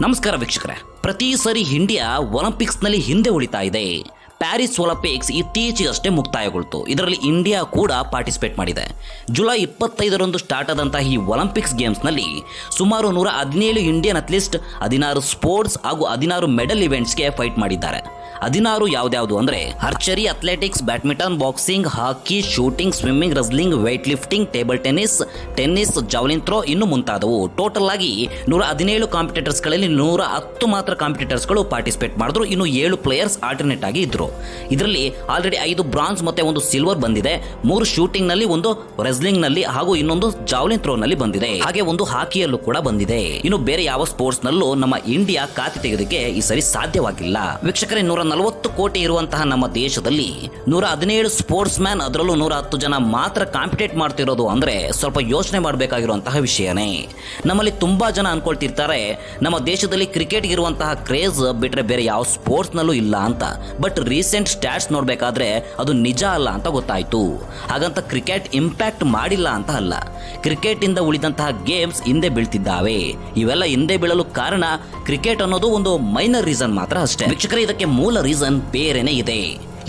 ನಮಸ್ಕಾರ ವೀಕ್ಷಕರೇ. ಪ್ರತಿ ಸರಿ ಇಂಡಿಯಾ ಒಲಿಂಪಿಕ್ಸ್ನಲ್ಲಿ ಹಿಂದೆ ಉಳಿತಾ ಇದೆ. ಪ್ಯಾರಿಸ್ ಒಲಿಂಪಿಕ್ಸ್ ಇತ್ತೀಚೆಗಷ್ಟೇ ಮುಕ್ತಾಯಗೊಳ್ತು. ಇದರಲ್ಲಿ ಇಂಡಿಯಾ ಕೂಡ ಪಾರ್ಟಿಸಿಪೇಟ್ ಮಾಡಿದೆ. ಜುಲೈ 25ರಂದು ಸ್ಟಾರ್ಟ್ ಆದಂತಹ ಈ ಒಲಿಂಪಿಕ್ಸ್ ಗೇಮ್ಸ್ನಲ್ಲಿ ಸುಮಾರು 117 ಇಂಡಿಯನ್ ಅಥ್ಲೀಟ್ಸ್ 16 ಸ್ಪೋರ್ಟ್ಸ್ ಹಾಗೂ 16 ಮೆಡಲ್ ಇವೆಂಟ್ಸ್ಗೆ ಫೈಟ್ ಮಾಡಿದ್ದಾರೆ. 16 ಯಾವ್ದಾವುದು ಅಂದರೆ archery, athletics, badminton, boxing, hockey, shooting, swimming, wrestling, weight lifting, table tennis, javelin throw ಇನ್ನು ಮುಂತಾದವು. ಟೋಟಲ್ ಆಗಿ 117 ಕಾಂಪಿಟೇಟರ್ಸ್ಗಳಲ್ಲಿ 110 ಮಾತ್ರ ಕಾಂಪಿಟೇಟರ್ಸ್ಗಳು ಪಾರ್ಟಿಸಿಪೇಟ್ ಮಾಡಿದ್ರು. ಇನ್ನು 7 ಪ್ಲೇಯರ್ಸ್ ಆಲ್ಟರ್ನೇಟ್ ಆಗಿ ಇದ್ರು. ಇದರಲ್ಲಿ ಆಲ್ರೆಡಿ 5 ಬ್ರಾನ್ಸ್ ಮತ್ತೆ 1 ಸಿಲ್ವರ್ ಬಂದಿದೆ. 3 ಶೂಟಿಂಗ್ ನಲ್ಲಿ, 1 ರೆಸ್ಲಿಂಗ್ ನಲ್ಲಿ ಹಾಗೂ ಇನ್ನೊಂದು ಜಾವ್ಲಿನ್ ಥ್ರೋ ನಲ್ಲಿ ಬಂದಿದೆ. ಹಾಗೆ 1 ಹಾಕಿಯಲ್ಲೂ ಕೂಡ ಬಂದಿದೆ. ಇನ್ನು ಬೇರೆ ಯಾವ ಸ್ಪೋರ್ಟ್ಸ್ ನಲ್ಲೂ ನಮ್ಮ ಇಂಡಿಯಾ ಖಾತೆ ತೆಗೆಯೋದಕ್ಕೆ ಈ ಸರಿ ಸಾಧ್ಯವಾಗಿಲ್ಲ. ವೀಕ್ಷಕರೇ, 140 ಕೋಟಿ ಇರುವಂತಹ ನಮ್ಮ ದೇಶದಲ್ಲಿ 117 ಸ್ಪೋರ್ಟ್ಸ್ ಮ್ಯಾನ್, ಅದರಲ್ಲೂ 110 ಜನ ಮಾತ್ರ ಕಾಂಪಿಟೇಟ್ ಮಾಡ್ತಿರೋದು ಅಂದ್ರೆ ಸ್ವಲ್ಪ ಯೋಚನೆ ಮಾಡಬೇಕಾಗಿರುವಂತಹ ವಿಷಯನೇ. ನಮ್ಮಲ್ಲಿ ತುಂಬಾ ಜನ ಅನ್ಕೊಳ್ತಿರ್ತಾರೆ ನಮ್ಮ ದೇಶದಲ್ಲಿ ಕ್ರಿಕೆಟ್ ಇರುವಂತಹ ಕ್ರೇಜ್ ಬಿಟ್ರೆ ಬೇರೆ ಯಾವ ಸ್ಪೋರ್ಟ್ಸ್ ನಲ್ಲೂ ಇಲ್ಲ ಅಂತ. ಬಟ್ ರೀಸೆಂಟ್ ಸ್ಟ್ಯಾಟ್ಸ್ ನೋಡ್ಬೇಕಾದ್ರೆ ಅದು ನಿಜ ಅಲ್ಲ ಅಂತ ಗೊತ್ತಾಯ್ತು. ಹಾಗಂತ ಕ್ರಿಕೆಟ್ ಇಂಪ್ಯಾಕ್ಟ್ ಮಾಡಿಲ್ಲ ಅಂತ ಅಲ್ಲ. ಕ್ರಿಕೆಟ್ ಇಂದ ಉಳಿದಂತಹ ಗೇಮ್ಸ್ ಹಿಂದೆ ಬೀಳ್ತಿದ್ದಾವೆ. ಇವೆಲ್ಲ ಹಿಂದೆ ಬೀಳಲು ಕಾರಣ ಕ್ರಿಕೆಟ್ ಅನ್ನೋದು ಒಂದು ಮೈನರ್ ರೀಸನ್ ಮಾತ್ರ ಅಷ್ಟೇ. ವೀಕ್ಷಕರೇ, ಇದಕ್ಕೆ ಮೂಲ ರೀಸನ್ ಬೇರೆನೇ ಇದೆ.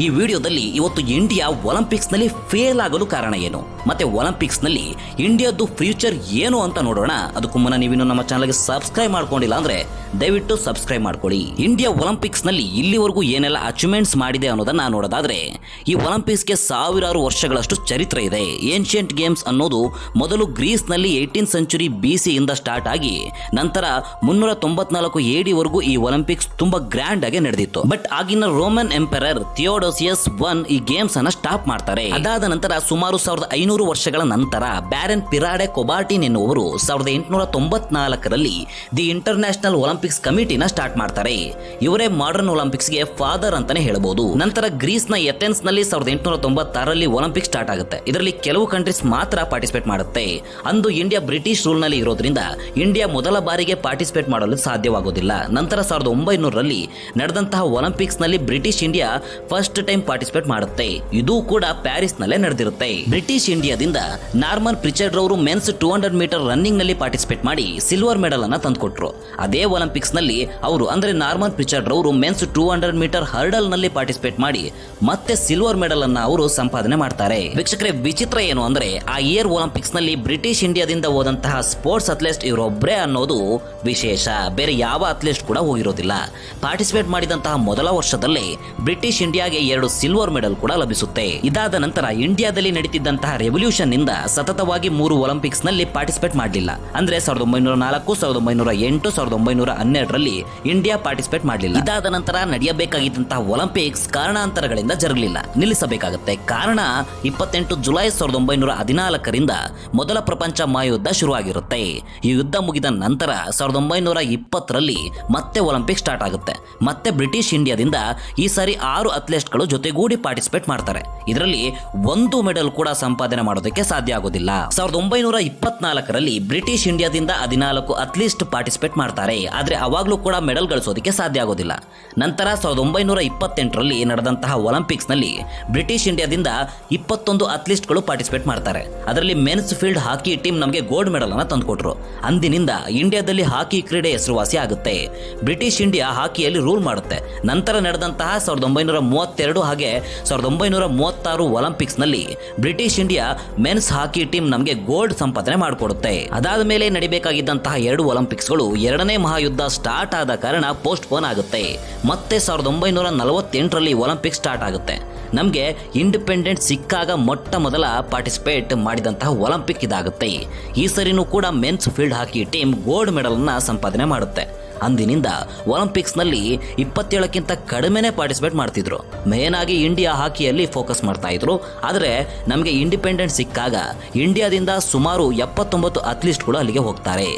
ಈ ವಿಡಿಯೋದಲ್ಲಿ ಇವತ್ತು ಇಂಡಿಯಾ ಒಲಿಂಪಿಕ್ಸ್ ನಲ್ಲಿ ಫೇಲ್ ಆಗಲು ಕಾರಣ ಏನು, ಮತ್ತೆ ಒಲಿಂಪಿಕ್ಸ್ ನಲ್ಲಿ ಇಂಡಿಯಾದ್ದು ಫ್ಯೂಚರ್ ಏನು ಅಂತ ನೋಡೋಣ. ಅದಕ್ಕೂ ಮುನ್ನ ನೀವಿನ್ನು ನಮ್ಮ ಚಾನಲ್ಗೆ ಸಬ್ಸ್ಕ್ರೈಬ್ ಮಾಡ್ಕೊಂಡಿಲ್ಲ ಅಂದ್ರೆ ದಯವಿಟ್ಟು ಸಬ್ಸ್ಕ್ರೈಬ್ ಮಾಡ್ಕೊಳ್ಳಿ. ಇಂಡಿಯಾ ಒಲಿಂಪಿಕ್ಸ್ ನಲ್ಲಿ ಇಲ್ಲಿವರೆಗೂ ಏನೆಲ್ಲ ಅಚೀವ್ಮೆಂಟ್ಸ್ ಮಾಡಿದೆ ಅನ್ನೋದನ್ನ ನೋಡೋದಾದ್ರೆ, ಈ ಒಲಿಂಪಿಕ್ಸ್ಗೆ ಸಾವಿರಾರು ವರ್ಷಗಳಷ್ಟು ಚರಿತ್ರೆ ಇದೆ. ಏನ್ಷಿಯಂಟ್ ಗೇಮ್ಸ್ ಅನ್ನೋದು ಮೊದಲು ಗ್ರೀಸ್ ನಲ್ಲಿ 18th ಸೆಂಚುರಿ BC ಇಂದ ಸ್ಟಾರ್ಟ್ ಆಗಿ ನಂತರ 394 AD ವರೆಗೂ ಈ ಒಲಿಂಪಿಕ್ಸ್ ತುಂಬಾ ಗ್ರ್ಯಾಂಡ್ ಆಗಿ ನಡೆದಿತ್ತು. ಬಟ್ ಆಗಿನ ರೋಮನ್ ಎಂಪರರ್ ಥಿಯೋಡೋಸಿಯಸ್ I ಈ ಗೇಮ್ಸ್ ಅನ್ನ ಸ್ಟಾಪ್ ಮಾಡ್ತಾರೆ. ಅದಾದ ನಂತರ ಸುಮಾರು 1500 ವರ್ಷಗಳ ನಂತರ ಬ್ಯಾರನ್ ಪಿರಾಡೆ ಕೊಬಾರ್ಟಿನ್ ಎನ್ನುವರು 1894ರಲ್ಲಿ ದಿ ಇಂಟರ್ನ್ಯಾಷನಲ್ ಒಲಿಂಪಿಕ್ಸ್ ಕಮಿಟಿನ ಸ್ಟಾರ್ಟ್ ಮಾಡ್ತಾರೆ. ಇವರೇ ಮಾಡರ್ನ್ ಒಲಿಂಪಿಕ್ಸ್ ಗೆ ಫಾದರ್ ಅಂತಾನೆ ಹೇಳಬಹುದು. ನಂತರ ಗ್ರೀಸ್ ನ ಏಥೆನ್ಸ್ ನಲ್ಲಿ 1896ರಲ್ಲಿ ಒಲಿಂಪಿಕ್ಸ್ ಸ್ಟಾರ್ಟ್ ಆಗುತ್ತೆ. ಇದರಲ್ಲಿ ಕೆಲವು ಕಂಟ್ರೀಸ್ ಮಾತ್ರ ಪಾರ್ಟಿಸಿಪೇಟ್ ಮಾಡುತ್ತೆ. ಅಂದು ಇಂಡಿಯಾ ಬ್ರಿಟಿಷ್ ರೂಲ್ ನಲ್ಲಿ ಇರೋದ್ರಿಂದ ಇಂಡಿಯಾ ಮೊದಲ ಬಾರಿಗೆ ಪಾರ್ಟಿಸಿಪೇಟ್ ಮಾಡಲು ಸಾಧ್ಯವಾಗೋದಿಲ್ಲ. ನಂತರ 1900ರಲ್ಲಿ ನಡೆದಂತಹ ಒಲಿಂಪಿಕ್ಸ್ ನಲ್ಲಿ British India first time participate ಮಾಡುತ್ತೆ. ಇದು ಕೂಡ ಪ್ಯಾರಿಸ್ ನಲ್ಲೇ ನಡೆದಿರುತ್ತೆ. ಬ್ರಿಟಿಷ್ ಇಂಡಿಯಾದಿಂದ ನಾರ್ಮನ್ ಪ್ರಿಚರ್ಡ್ ರವರು ಮೆನ್ಸ್ 200 ಮೀಟರ್ ರನ್ನಿಂಗ್ ನಲ್ಲಿ ಪಾರ್ಟಿಸಿಪೇಟ್ ಮಾಡಿ ಸಿಲ್ವರ್ ಮೆಡಲ್ ಅನ್ನ ತಂದುಕೊಟ್ರು. ಅದೇ ಒಲಿಂಪಿಕ್ಸ್ ನಲ್ಲಿ ಅವರು ಅಂದ್ರೆ ನಾರ್ಮನ್ ಪ್ರಿಚರ್ಡ್ ರವರು ಮೆನ್ಸ್ 200 ಮೀಟರ್ ಹರ್ಡಲ್ ನಲ್ಲಿ ಪಾರ್ಟಿಸಿಪೇಟ್ ಮಾಡಿ ಮತ್ತೆ ಸಿಲ್ವರ್ ಮೆಡಲ್ ಅನ್ನ ಅವರು ಸಂಪಾದನೆ ಮಾಡ್ತಾರೆ. ವೀಕ್ಷಕರೇ, ವಿಚಿತ್ರ ಏನು ಅಂದ್ರೆ ಆ ಇಯರ್ ಒಲಿಂಪಿಕ್ಸ್ ನಲ್ಲಿ ಬ್ರಿಟಿಷ್ ಇಂಡಿಯಾದಿಂದ ಹೋದಂತಹ ಸ್ಪೋರ್ಟ್ಸ್ ಅಥ್ಲೆಟ್ ಇವರೊಬ್ಬರೇ ಅನ್ನೋದು ವಿಶೇಷ. ಬೇರೆ ಯಾವ ಅಥ್ಲೆಟ್ ಕೂಡ ಹೋಗಿರೋದಿಲ್ಲ. ಪಾರ್ಟಿಸಿಪೇಟ್ ಮಾಡಿದಂತಹ ಮೊದಲ ವರ್ಷದಲ್ಲೇ ಬ್ರಿಟಿಷ್ ಇಂಡಿಯಾಗೆ 2 ಸಿಲ್ವರ್ ಮೆಡಲ್ ಕೂಡ ಲಭಿಸುತ್ತೆ. ಇದಾದ ನಂತರ ಇಂಡಿಯಾದಲ್ಲಿ ನಡೀತಿದ್ದಂತಹ ರೆವಲ್ಯೂಷನ್ ನಿಂದ ಸತತವಾಗಿ 3 ಒಲಿಂಪಿಕ್ಸ್ ನಲ್ಲಿ ಪಾರ್ಟಿಸಿಪೇಟ್ ಮಾಡಲಿಲ್ಲ. ಅಂದ್ರೆ 1904, 1908, 1912ರಲ್ಲಿ ಇಂಡಿಯಾ ಪಾರ್ಟಿಸಿಪೇಟ್ ಮಾಡಲಿಲ್ಲ. ಇದಾದ ನಂತರ ನಡೆಯಬೇಕಾಗಿದ್ದಂತಹ ಒಲಿಂಪಿಕ್ಸ್ ಕಾರಣಾಂತರಗಳಿಂದ ಜರಗಲಿಲ್ಲ, ನಿಲ್ಲಿಸಬೇಕಾಗುತ್ತೆ. ಕಾರಣ 28 ಜುಲೈ 1914ರಿಂದ ಮೊದಲ ಪ್ರಪಂಚ ಮಹಾಯುದ್ಧ ಶುರುವಾಗಿರುತ್ತೆ. ಈ ಯುದ್ಧ ಮುಗಿದ ನಂತರ 1920ರಲ್ಲಿ ಮತ್ತೆ ಒಲಿಂಪಿಕ್ಸ್ ಸ್ಟಾರ್ಟ್ ಆಗುತ್ತೆ. ಮತ್ತೆ ಬ್ರಿಟಿಷ್ ಇಂಡಿಯಾದಿಂದ ಈ ಸಾರಿ 6 ಅಥ್ಲೆಟ್ಗಳು ಜೊತೆಗೂಡಿ ಪಾರ್ಟಿಸಿಪೇಟ್ ಮಾಡ್ತಾರೆ. ಇದರಲ್ಲಿ 1 ಮೆಡಲ್ ಕೂಡ ಸಂಪಾದನೆ ಮಾಡೋದಕ್ಕೆ ಸಾಧ್ಯ ಆಗೋದಿಲ್ಲ. 1924ರಲ್ಲಿ ಬ್ರಿಟಿಷ್ ಇಂಡಿಯಾದಿಂದ 14 ಅಥ್ಲೀಟ್ಸ್ ಪಾರ್ಟಿಸಿಪೇಟ್ ಮಾಡ್ತಾರೆ. ಆದ್ರೆ ಅವಾಗ್ಲೂ ಕೂಡ ಮೆಡಲ್ ಗಳಿಸೋದಕ್ಕೆ ಸಾಧ್ಯ ಆಗೋದಿಲ್ಲ. ನಂತರ 1928ರಲ್ಲಿ ನಡೆದಂತಹ ಒಲಿಂಪಿಕ್ಸ್ ನಲ್ಲಿ ಬ್ರಿಟಿಷ್ ಇಂಡಿಯಾದಿಂದ 21 ಅಥ್ಲೀಟ್ಗಳು ಪಾರ್ಟಿಸಿಪೇಟ್ ಮಾಡ್ತಾರೆ. ಅದರಲ್ಲಿ ಮೆನ್ಸ್ ಫೀಲ್ಡ್ ಹಾಕಿ ಟೀಮ್ ನಮಗೆ ಗೋಲ್ಡ್ ಮೆಡಲ್ ಅನ್ನ ತಂದುಕೊಟ್ರು. ಅಂದಿನಿಂದ ಇಂಡಿಯಾದಲ್ಲಿ ಹಾಕಿ ಕ್ರೀಡೆ ಹೆಸರುವಾಸಿ ಆಗುತ್ತೆ. ಬ್ರಿಟಿಷ್ ಇಂಡಿಯಾ ಹಾಕಿಯಲ್ಲಿ ರೂಲ್ ಮಾಡುತ್ತೆ. ನಂತರ ನಡೆದಂತಹ 1932 ಹಾಗೆ 1936 ಒಲಿಂಪಿಕ್ಸ್ ನಲ್ಲಿ ಬ್ರಿಟಿಷ್ ಇಂಡಿಯಾ ಮೆನ್ಸ್ ಹಾಕಿ ಟೀಮ್ ನಮಗೆ ಗೋಲ್ಡ್ ಸಂಪಾದನೆ ಮಾಡಿಕೊಡುತ್ತೆ. ಅದಾದ ಮೇಲೆ ನಡಿಬೇಕಾಗಿದ್ದಂತಹ 2 ಒಲಿಂಪಿಕ್ಸ್ಗಳು ಎರಡನೇ ಮಹಾಯುದ್ಧ ಸ್ಟಾರ್ಟ್ ಆದ ಕಾರಣ ಪೋಸ್ಟ್ ಪೋನ್ ಆಗುತ್ತೆ. ಮತ್ತೆ 1948ರಲ್ಲಿ ಒಲಿಂಪಿಕ್ಸ್ ಸ್ಟಾರ್ಟ್ ಆಗುತ್ತೆ. ನಮಗೆ ಇಂಡಿಪೆಂಡೆಂಟ್ ಸಿಕ್ಕಾಗ ಮೊಟ್ಟ ಮೊದಲ ಪಾರ್ಟಿಸಿಪೇಟ್ ಮಾಡಿದಂತಹ ಒಲಿಂಪಿಕ್ ಇದಾಗುತ್ತೆ. ಈ ಸರಿನೂ ಕೂಡ ಮೆನ್ಸ್ ಫೀಲ್ಡ್ ಹಾಕಿ ಟೀಮ್ ಗೋಲ್ಡ್ ಮೆಡಲ್ ಅನ್ನ ಸಂಪಾದನೆ ಮಾಡುತ್ತೆ. ಅಂದಿನಿಂದ ಒಲಿಂಪಿಕ್ಸ್ ನಲ್ಲಿ 27ಕ್ಕಿಂತ ಕಡಿಮೆನೇ ಪಾರ್ಟಿಸಿಪೇಟ್ ಮಾಡ್ತಿದ್ರು. ಮೇನ್ ಆಗಿ ಇಂಡಿಯಾ ಹಾಕಿಯಲ್ಲಿ ಫೋಕಸ್ ಮಾಡ್ತಾ ಇದ್ರು. ಆದರೆ ನಮಗೆ ಇಂಡಿಪೆಂಡೆಂಟ್ ಸಿಕ್ಕಾಗ ಇಂಡಿಯಾದಿಂದ ಸುಮಾರು 79 ಅಥ್ಲೀಟ್ಗಳು ಅಲ್ಲಿಗೆ ಹೋಗ್ತಾರೆ.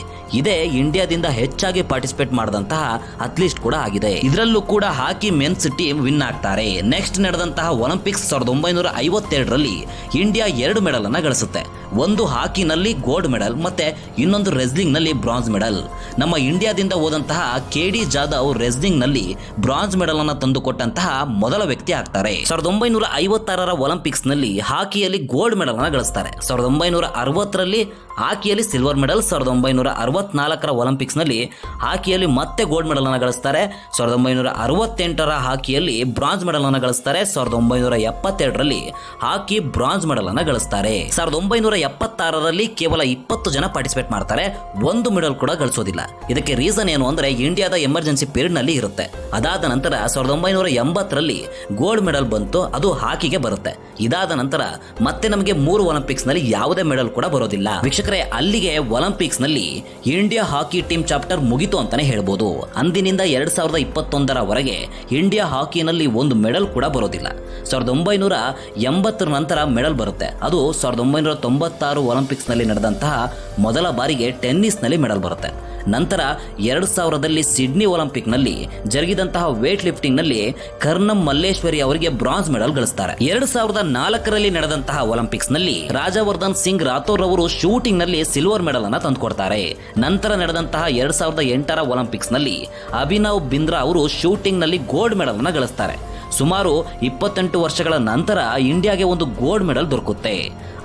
ಇದೇ ಇಂಡಿಯಾದಿಂದ ಹೆಚ್ಚಾಗಿ ಪಾರ್ಟಿಸಿಪೇಟ್ ಮಾಡಿದಂತಹ ಅಥ್ಲೀಟ್ ಕೂಡ ಆಗಿದೆ. ಇದರಲ್ಲೂ ಕೂಡ ಹಾಕಿ ಮೆನ್ಸ್ ಟೀಮ್ ವಿನ್ ಆಗ್ತಾರೆ. ನೆಕ್ಸ್ಟ್ ನಡೆದಂತಹ ಒಲಿಂಪಿಕ್ಸ್ 1952ರಲ್ಲಿ ಇಂಡಿಯಾ 2 ಮೆಡಲ್ ಅನ್ನ ಗಳಿಸುತ್ತೆ. ಒಂದು ಹಾಕಿನಲ್ಲಿ ಗೋಲ್ಡ್ ಮೆಡಲ್ ಮತ್ತೆ ಇನ್ನೊಂದು ರೆಸ್ಲಿಂಗ್ ನಲ್ಲಿ ಬ್ರಾನ್ಸ್ ಮೆಡಲ್. ನಮ್ಮ ಇಂಡಿಯಾದಿಂದ ಹೋದಂತಹ KD ಜಾಧವ್ ರೆಸ್ಲಿಂಗ್ ನಲ್ಲಿ ಬ್ರಾನ್ಸ್ ಮೆಡಲ್ ಅನ್ನು ತಂದುಕೊಟ್ಟಂತಹ ಮೊದಲ ವ್ಯಕ್ತಿ ಆಗ್ತಾರೆ. 1956ರ ಒಲಿಂಪಿಕ್ಸ್ ನಲ್ಲಿ ಹಾಕಿಯಲ್ಲಿ ಗೋಲ್ಡ್ ಮೆಡಲ್ ಅನ್ನು ಗಳಿಸ್ತಾರೆ. 1960ರಲ್ಲಿ ಹಾಕಿಯಲ್ಲಿ ಸಿಲ್ವರ್ ಮೆಡಲ್ 1964ರ ಒಲಿಂಪಿಕ್ಸ್ನಲ್ಲಿ ಹಾಕಿಯಲ್ಲಿ ಮತ್ತೆ ಗೋಲ್ಡ್ ಮೆಡಲ್ ಅನ್ನು ಗಳಿಸ್ತಾರೆ. 1968ರ ಹಾಕಿಯಲ್ಲಿ ಬ್ರಾಂಜ್ ಮೆಡಲ್ ಅನ್ನು ಗಳಿಸ್ತಾರೆ. 1972ರಲ್ಲಿ ಹಾಕಿ ಬ್ರಾಂಜ್ ಮೆಡಲ್ ಅನ್ನು ಗಳಿಸ್ತಾರೆ. 1976ರಲ್ಲಿ ಕೇವಲ 20 ಜನ ಪಾರ್ಟಿಸಿಪೇಟ್ ಮಾಡ್ತಾರೆ, ಒಂದು ಮೆಡಲ್ ಕೂಡ ಗಳಿಸೋದಿಲ್ಲ. ಇದಕ್ಕೆ ರೀಸನ್ ಏನು ಅಂದ್ರೆ ಇಂಡಿಯಾದ ಎಮರ್ಜೆನ್ಸಿ ಪೀರಿಯಡ್ ನಲ್ಲಿ ಇರುತ್ತೆ. ಅದಾದ ನಂತರ 1980ರಲ್ಲಿ ಗೋಲ್ಡ್ ಮೆಡಲ್ ಬಂತು, ಅದು ಹಾಕಿಗೆ ಬರುತ್ತೆ. ಇದಾದ ನಂತರ ಮತ್ತೆ ನಮಗೆ 3 ಒಲಿಂಪಿಕ್ಸ್ ನಲ್ಲಿ ಯಾವುದೇ ಮೆಡಲ್ ಕೂಡ ಬರೋದಿಲ್ಲ. ವೀಕ್ಷಕರೇ, ಅಲ್ಲಿಗೆ ಒಲಿಂಪಿಕ್ಸ್ ನಲ್ಲಿ ಇಂಡಿಯಾ ಹಾಕಿ ಟೀಮ್ ಚಾಪ್ಟರ್ ಮುಗಿತು ಅಂತಾನೆ ಹೇಳ್ಬೋದು. ಅಂದಿನಿಂದ 2021ರವರೆಗೆ ಇಂಡಿಯಾ ಹಾಕಿನಲ್ಲಿ ಒಂದು ಮೆಡಲ್ ಕೂಡ ಬರೋದಿಲ್ಲ. 1980ರ ನಂತರ ಮೆಡಲ್ ಬರುತ್ತೆ. ಅದು 1996 ಒಲಿಂಪಿಕ್ಸ್ ನಲ್ಲಿ ನಡೆದಂತಹ ಮೊದಲ ಬಾರಿಗೆ ಟೆನ್ನಿಸ್ ನಲ್ಲಿ ಮೆಡಲ್ ಬರುತ್ತೆ. ನಂತರ 2000ರಲ್ಲಿ ಸಿಡ್ನಿ ಒಲಿಂಪಿಕ್ ನಲ್ಲಿ ಜರುಗಿದಂತಹ ವೇಟ್ ಲಿಫ್ಟಿಂಗ್ ನಲ್ಲಿ ಕರ್ನಂ ಮಲ್ಲೇಶ್ವರಿ ಅವರಿಗೆ ಬ್ರಾಂಜ್ ಮೆಡಲ್ ಗಳಿಸ್ತಾರೆ. 2004ರಲ್ಲಿ ನಡೆದಂತಹ ಒಲಿಂಪಿಕ್ಸ್ ನಲ್ಲಿ ರಾಜವರ್ಧನ್ ಸಿಂಗ್ ರಾಥೋರ್ ಅವರು ಶೂಟಿಂಗ್ ನಲ್ಲಿ ಸಿಲ್ವರ್ ಮೆಡಲ್ ಅನ್ನ ತಂದುಕೊಡ್ತಾರೆ. ನಂತರ ನಡೆದಂತಹ 2008ರ ಒಲಿಂಪಿಕ್ಸ್ ನಲ್ಲಿ ಅಭಿನವ್ ಬಿಂದ್ರಾ ಅವರು ಶೂಟಿಂಗ್ ನಲ್ಲಿ ಗೋಲ್ಡ್ ಮೆಡಲ್ ಅನ್ನ ಗಳಿಸ್ತಾರೆ. ಸುಮಾರು 28 ವರ್ಷಗಳ ನಂತರ ಇಂಡಿಯಾಗೆ ಒಂದು ಗೋಲ್ಡ್ ಮೆಡಲ್ ದೊರಕುತ್ತೆ.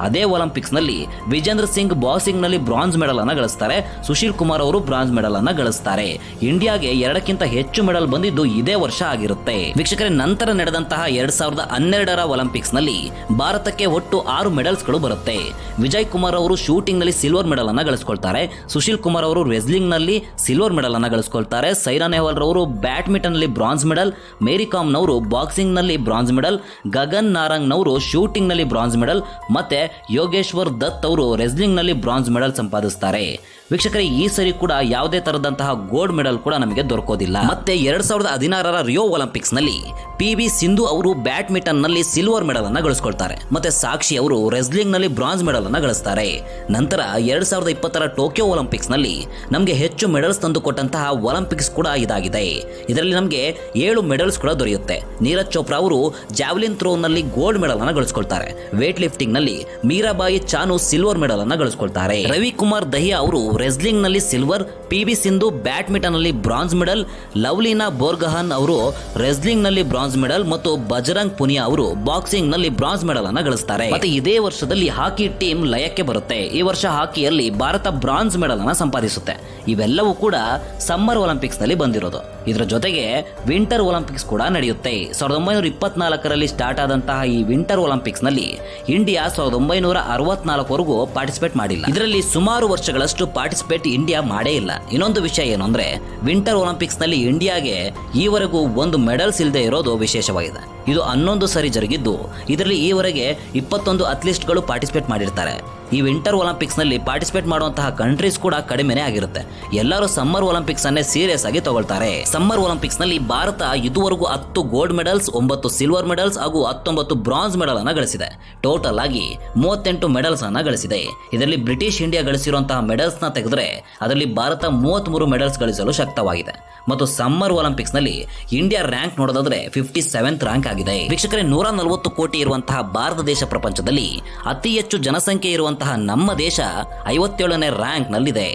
ಅದೇ ಒಲಿಂಪಿಕ್ಸ್ ನಲ್ಲಿ ವಿಜೇಂದ್ರ ಸಿಂಗ್ ಬಾಕ್ಸಿಂಗ್ ನಲ್ಲಿ ಬ್ರಾಂಜ್ ಮೆಡಲ್ ಅನ್ನ ಗಳಿಸ್ತಾರೆ. ಸುಶೀಲ್ ಕುಮಾರ್ ಅವರು ಬ್ರಾಂಜ್ ಮೆಡಲ್ ಅನ್ನ ಗಳಿಸ್ತಾರೆ. ಇಂಡಿಯಾಗೆ 2ಕ್ಕಿಂತ ಹೆಚ್ಚು ಮೆಡಲ್ ಬಂದಿದ್ದು ಇದೇ ವರ್ಷ ಆಗಿರುತ್ತೆ. ವೀಕ್ಷಕರೇ, ನಂತರ ನಡೆದಂತಹ 2012ರ ಒಲಿಂಪಿಕ್ಸ್ ನಲ್ಲಿ ಭಾರತಕ್ಕೆ ಒಟ್ಟು 6 ಮೆಡಲ್ಸ್ ಗಳು ಬರುತ್ತೆ. ವಿಜಯ್ ಕುಮಾರ್ ಅವರು ಶೂಟಿಂಗ್ ನಲ್ಲಿ ಸಿಲ್ವರ್ ಮೆಡಲ್ ಅನ್ನ ಗಳಿಸಿಕೊಳ್ತಾರೆ. ಸುಶೀಲ್ ಕುಮಾರ್ ಅವರು ರೆಸ್ಲಿಂಗ್ ನಲ್ಲಿ ಸಿಲ್ವರ್ ಮೆಡಲ್ ಅನ್ನ ಗಳಿಸಿಕೊಳ್ತಾರೆ. ಸೈನಾ ನೆಹ್ವಾಲ್ ರವರು ಬ್ಯಾಡ್ಮಿಂಟನ್ ನಲ್ಲಿ ಬ್ರಾಂಜ್ ಮೆಡಲ್, ಮೇರಿ ಕಾಮ್ ನವರು ಬಾಕ್ಸಿಂಗ್ ನಲ್ಲಿ ಬ್ರಾಂಜ್ ಮೆಡಲ್, ಗಗನ್ ನಾರಂಗ್ ನವರು ಶೂಟಿಂಗ್ ನಲ್ಲಿ ಬ್ರಾಂಜ್ ಮೆಡಲ್, ಮತ್ತೆ ಯೋಗೇಶ್ವರ್ ದತ್ ಅವರು ರೆಸ್ಲಿಂಗ್ ನಲ್ಲಿ ಬ್ರಾಂಜ್ ಮೆಡಲ್ ಸಂಪಾದಿಸುತ್ತಾರೆ. ವೀಕ್ಷಕರೇ, ಈ ಸರಿ ಕೂಡ ಯಾವುದೇ ತರದಂತಹ ಗೋಲ್ಡ್ ಮೆಡಲ್ ಕೂಡ ನಮಗೆ ದೊರಕೋದಿಲ್ಲ. ಮತ್ತೆ 2016ರ ರಿಯೋ ಒಲಿಂಪಿಕ್ಸ್ ನಲ್ಲಿ PV ಸಿಂಧು ಅವರು ಬ್ಯಾಡ್ಮಿಂಟನ್ ನಲ್ಲಿ ಸಿಲ್ವರ್ ಮೆಡಲ್ ಅನ್ನ ಗಳಿಸಿಕೊಳ್ತಾರೆ. ಮತ್ತೆ ಸಾಕ್ಷಿ ಅವರು ರೆಸ್ಲಿಂಗ್ ನಲ್ಲಿ ಬ್ರಾಂಜ್ ಮೆಡಲ್ ಅನ್ನ ಗಳಿಸ್ತಾರೆ. ನಂತರ 2020ರ ಟೋಕಿಯೋ ಒಲಿಂಪಿಕ್ಸ್ ನಲ್ಲಿ ನಮಗೆ ಹೆಚ್ಚು ಮೆಡಲ್ಸ್ ತಂದುಕೊಟ್ಟಂತಹ ಒಲಿಂಪಿಕ್ಸ್ ಕೂಡ ಇದಾಗಿದೆ. ಇದರಲ್ಲಿ ನಮಗೆ 7 ಮೆಡಲ್ಸ್ ಕೂಡ ದೊರೆಯುತ್ತೆ. ನೀರಜ್ ಚೋಪ್ರಾ ಅವರು ಜಾವ್ಲಿನ್ ಥ್ರೋ ನಲ್ಲಿ ಗೋಲ್ಡ್ ಮೆಡಲ್ ಅನ್ನ ಗಳಿಸಿಕೊಳ್ತಾರೆ. ವೇಟ್ ಲಿಫ್ಟಿಂಗ್ ನಲ್ಲಿ ಮೀರಾಬಾಯಿ ಚಾನು ಸಿಲ್ವರ್ ಮೆಡಲ್ ಅನ್ನ ಗಳಿಸಿಕೊಳ್ತಾರೆ. ರವಿಕುಮಾರ್ ದಹಿಯಾ ಅವರು ರೆಸ್ಲಿಂಗ್ ನಲ್ಲಿ ಸಿಲ್ವರ್, PV ಸಿಂಧು ಬ್ಯಾಡ್ಮಿಂಟನ್ ನಲ್ಲಿ ಬ್ರಾಂಜ್ ಮೆಡಲ್, ಲವ್ಲಿನಾ ಬೋರ್ಗಹಾನ್ ಅವರು ರೆಸ್ಲಿಂಗ್ ನಲ್ಲಿ ಬ್ರಾಂಜ್ ಮೆಡಲ್ ಮತ್ತು ಬಜರಂಗ್ ಪುನಿಯಾ ಅವರು ಬಾಕ್ಸಿಂಗ್ ನಲ್ಲಿ ಬ್ರಾಂಜ್ ಮೆಡಲ್ ಅನ್ನ ಗಳಿಸ್ತಾರೆ. ಮತ್ತೆ ಇದೇ ವರ್ಷದಲ್ಲಿ ಹಾಕಿ ಟೀಮ್ ಲಯಕ್ಕೆ ಬರುತ್ತೆ. ಈ ವರ್ಷ ಹಾಕಿಯಲ್ಲಿ ಭಾರತ ಬ್ರಾಂಜ್ ಮೆಡಲ್ ಅನ್ನ ಸಂಪಾದಿಸುತ್ತೆ. ಇವೆಲ್ಲವೂ ಕೂಡ ಸಮ್ಮರ್ ಒಲಿಂಪಿಕ್ಸ್ ನಲ್ಲಿ ಬಂದಿರೋದು. ಇದರ ಜೊತೆಗೆ ವಿಂಟರ್ ಒಲಿಂಪಿಕ್ಸ್ ಕೂಡ ನಡೆಯುತ್ತೆ. 1924ರಲ್ಲಿ ಸ್ಟಾರ್ಟ್ ಆದಂತಹ ಈ ವಿಂಟರ್ ಒಲಿಂಪಿಕ್ಸ್ ನಲ್ಲಿ ಇಂಡಿಯಾ 1964ವರೆಗೂ ಪಾರ್ಟಿಸಿಪೇಟ್ ಮಾಡಿಲ್ಲ. ಇದರಲ್ಲಿ ಸುಮಾರು ವರ್ಷಗಳಷ್ಟು ಪಾರ್ಟಿಸಿಪೇಟ್ ಇಂಡಿಯಾ ಮಾಡೇ ಇಲ್ಲ. ಇನ್ನೊಂದು ವಿಷಯ ಏನು ಅಂದ್ರೆ ವಿಂಟರ್ ಒಲಿಂಪಿಕ್ಸ್ ನಲ್ಲಿ ಇಂಡಿಯಾಗೆ ಈವರೆಗೂ ಒಂದು ಮೆಡಲ್ಸ್ ಇಲ್ಲದೆ ಇರೋದು ವಿಶೇಷವಾಗಿದೆ. ಇದು 11 ಸರಿ ಜರುಗಿದ್ದು ಇದರಲ್ಲಿ ಈವರೆಗೆ 21 ಅಥ್ಲೀಟ್ಗಳು ಪಾರ್ಟಿಸಿಪೇಟ್ ಮಾಡಿರ್ತಾರೆ. ಈ ವಿಂಟರ್ ಒಲಿಂಪಿಕ್ಸ್ ನಲ್ಲಿ ಪಾರ್ಟಿಸಿಪೇಟ್ ಮಾಡುವಂತಹ ಕಂಟ್ರೀಸ್ ಕೂಡ ಕಡಿಮೆನೇ ಆಗಿರುತ್ತೆ. ಎಲ್ಲರೂ ಸಮ್ಮರ್ ಒಲಿಂಪಿಕ್ಸ್ ಅನ್ನೇ ಸೀರಿಯಸ್ ಆಗಿ ತಗೊಳ್ತಾರೆ. ಸಮ್ಮರ್ ಒಲಿಂಪಿಕ್ಸ್ ನಲ್ಲಿ ಭಾರತ ಇದುವರೆಗೂ 10 ಗೋಲ್ಡ್ ಮೆಡಲ್ಸ್, 9 ಸಿಲ್ವರ್ ಮೆಡಲ್ಸ್ ಹಾಗೂ 19 ಬ್ರಾಂಜ್ ಮೆಡಲ್ ಅನ್ನ ಗಳಿಸಿದೆ. ಟೋಟಲ್ ಆಗಿ 38 ಮೆಡಲ್ಸ್ ಅನ್ನ ಗಳಿಸಿದೆ. ಇದರಲ್ಲಿ ಬ್ರಿಟಿಷ್ ಇಂಡಿಯಾ ಗಳಿಸಿರುವಂತಹ ಮೆಡಲ್ಸ್ ನ ತೆಗೆದ್ರೆ ಅದರಲ್ಲಿ ಭಾರತ 33 ಮೆಡಲ್ಸ್ ಗಳಿಸಲು ಶಕ್ತವಾಗಿದೆ. ಮತ್ತು ಸಮ್ಮರ್ ಒಲಿಂಪಿಕ್ಸ್ ನಲ್ಲಿ ಇಂಡಿಯಾ ರ್ಯಾಂಕ್ ನೋಡೋದಾದ್ರೆ 57th ರ್ಯಾಂಕ್ ಆಗಿದೆ. ವೀಕ್ಷಕರೇ, 140 ಕೋಟಿ ಇರುವಂತಹ ಭಾರತ ದೇಶ ಪ್ರಪಂಚದಲ್ಲಿ ಅತಿ ಹೆಚ್ಚು ಜನಸಂಖ್ಯೆ ಇರುವಂತಹ ನಮ್ಮ ದೇಶ 57ನೇ ರ್ಯಾಂಕ್ ನಲ್ಲಿದೆ.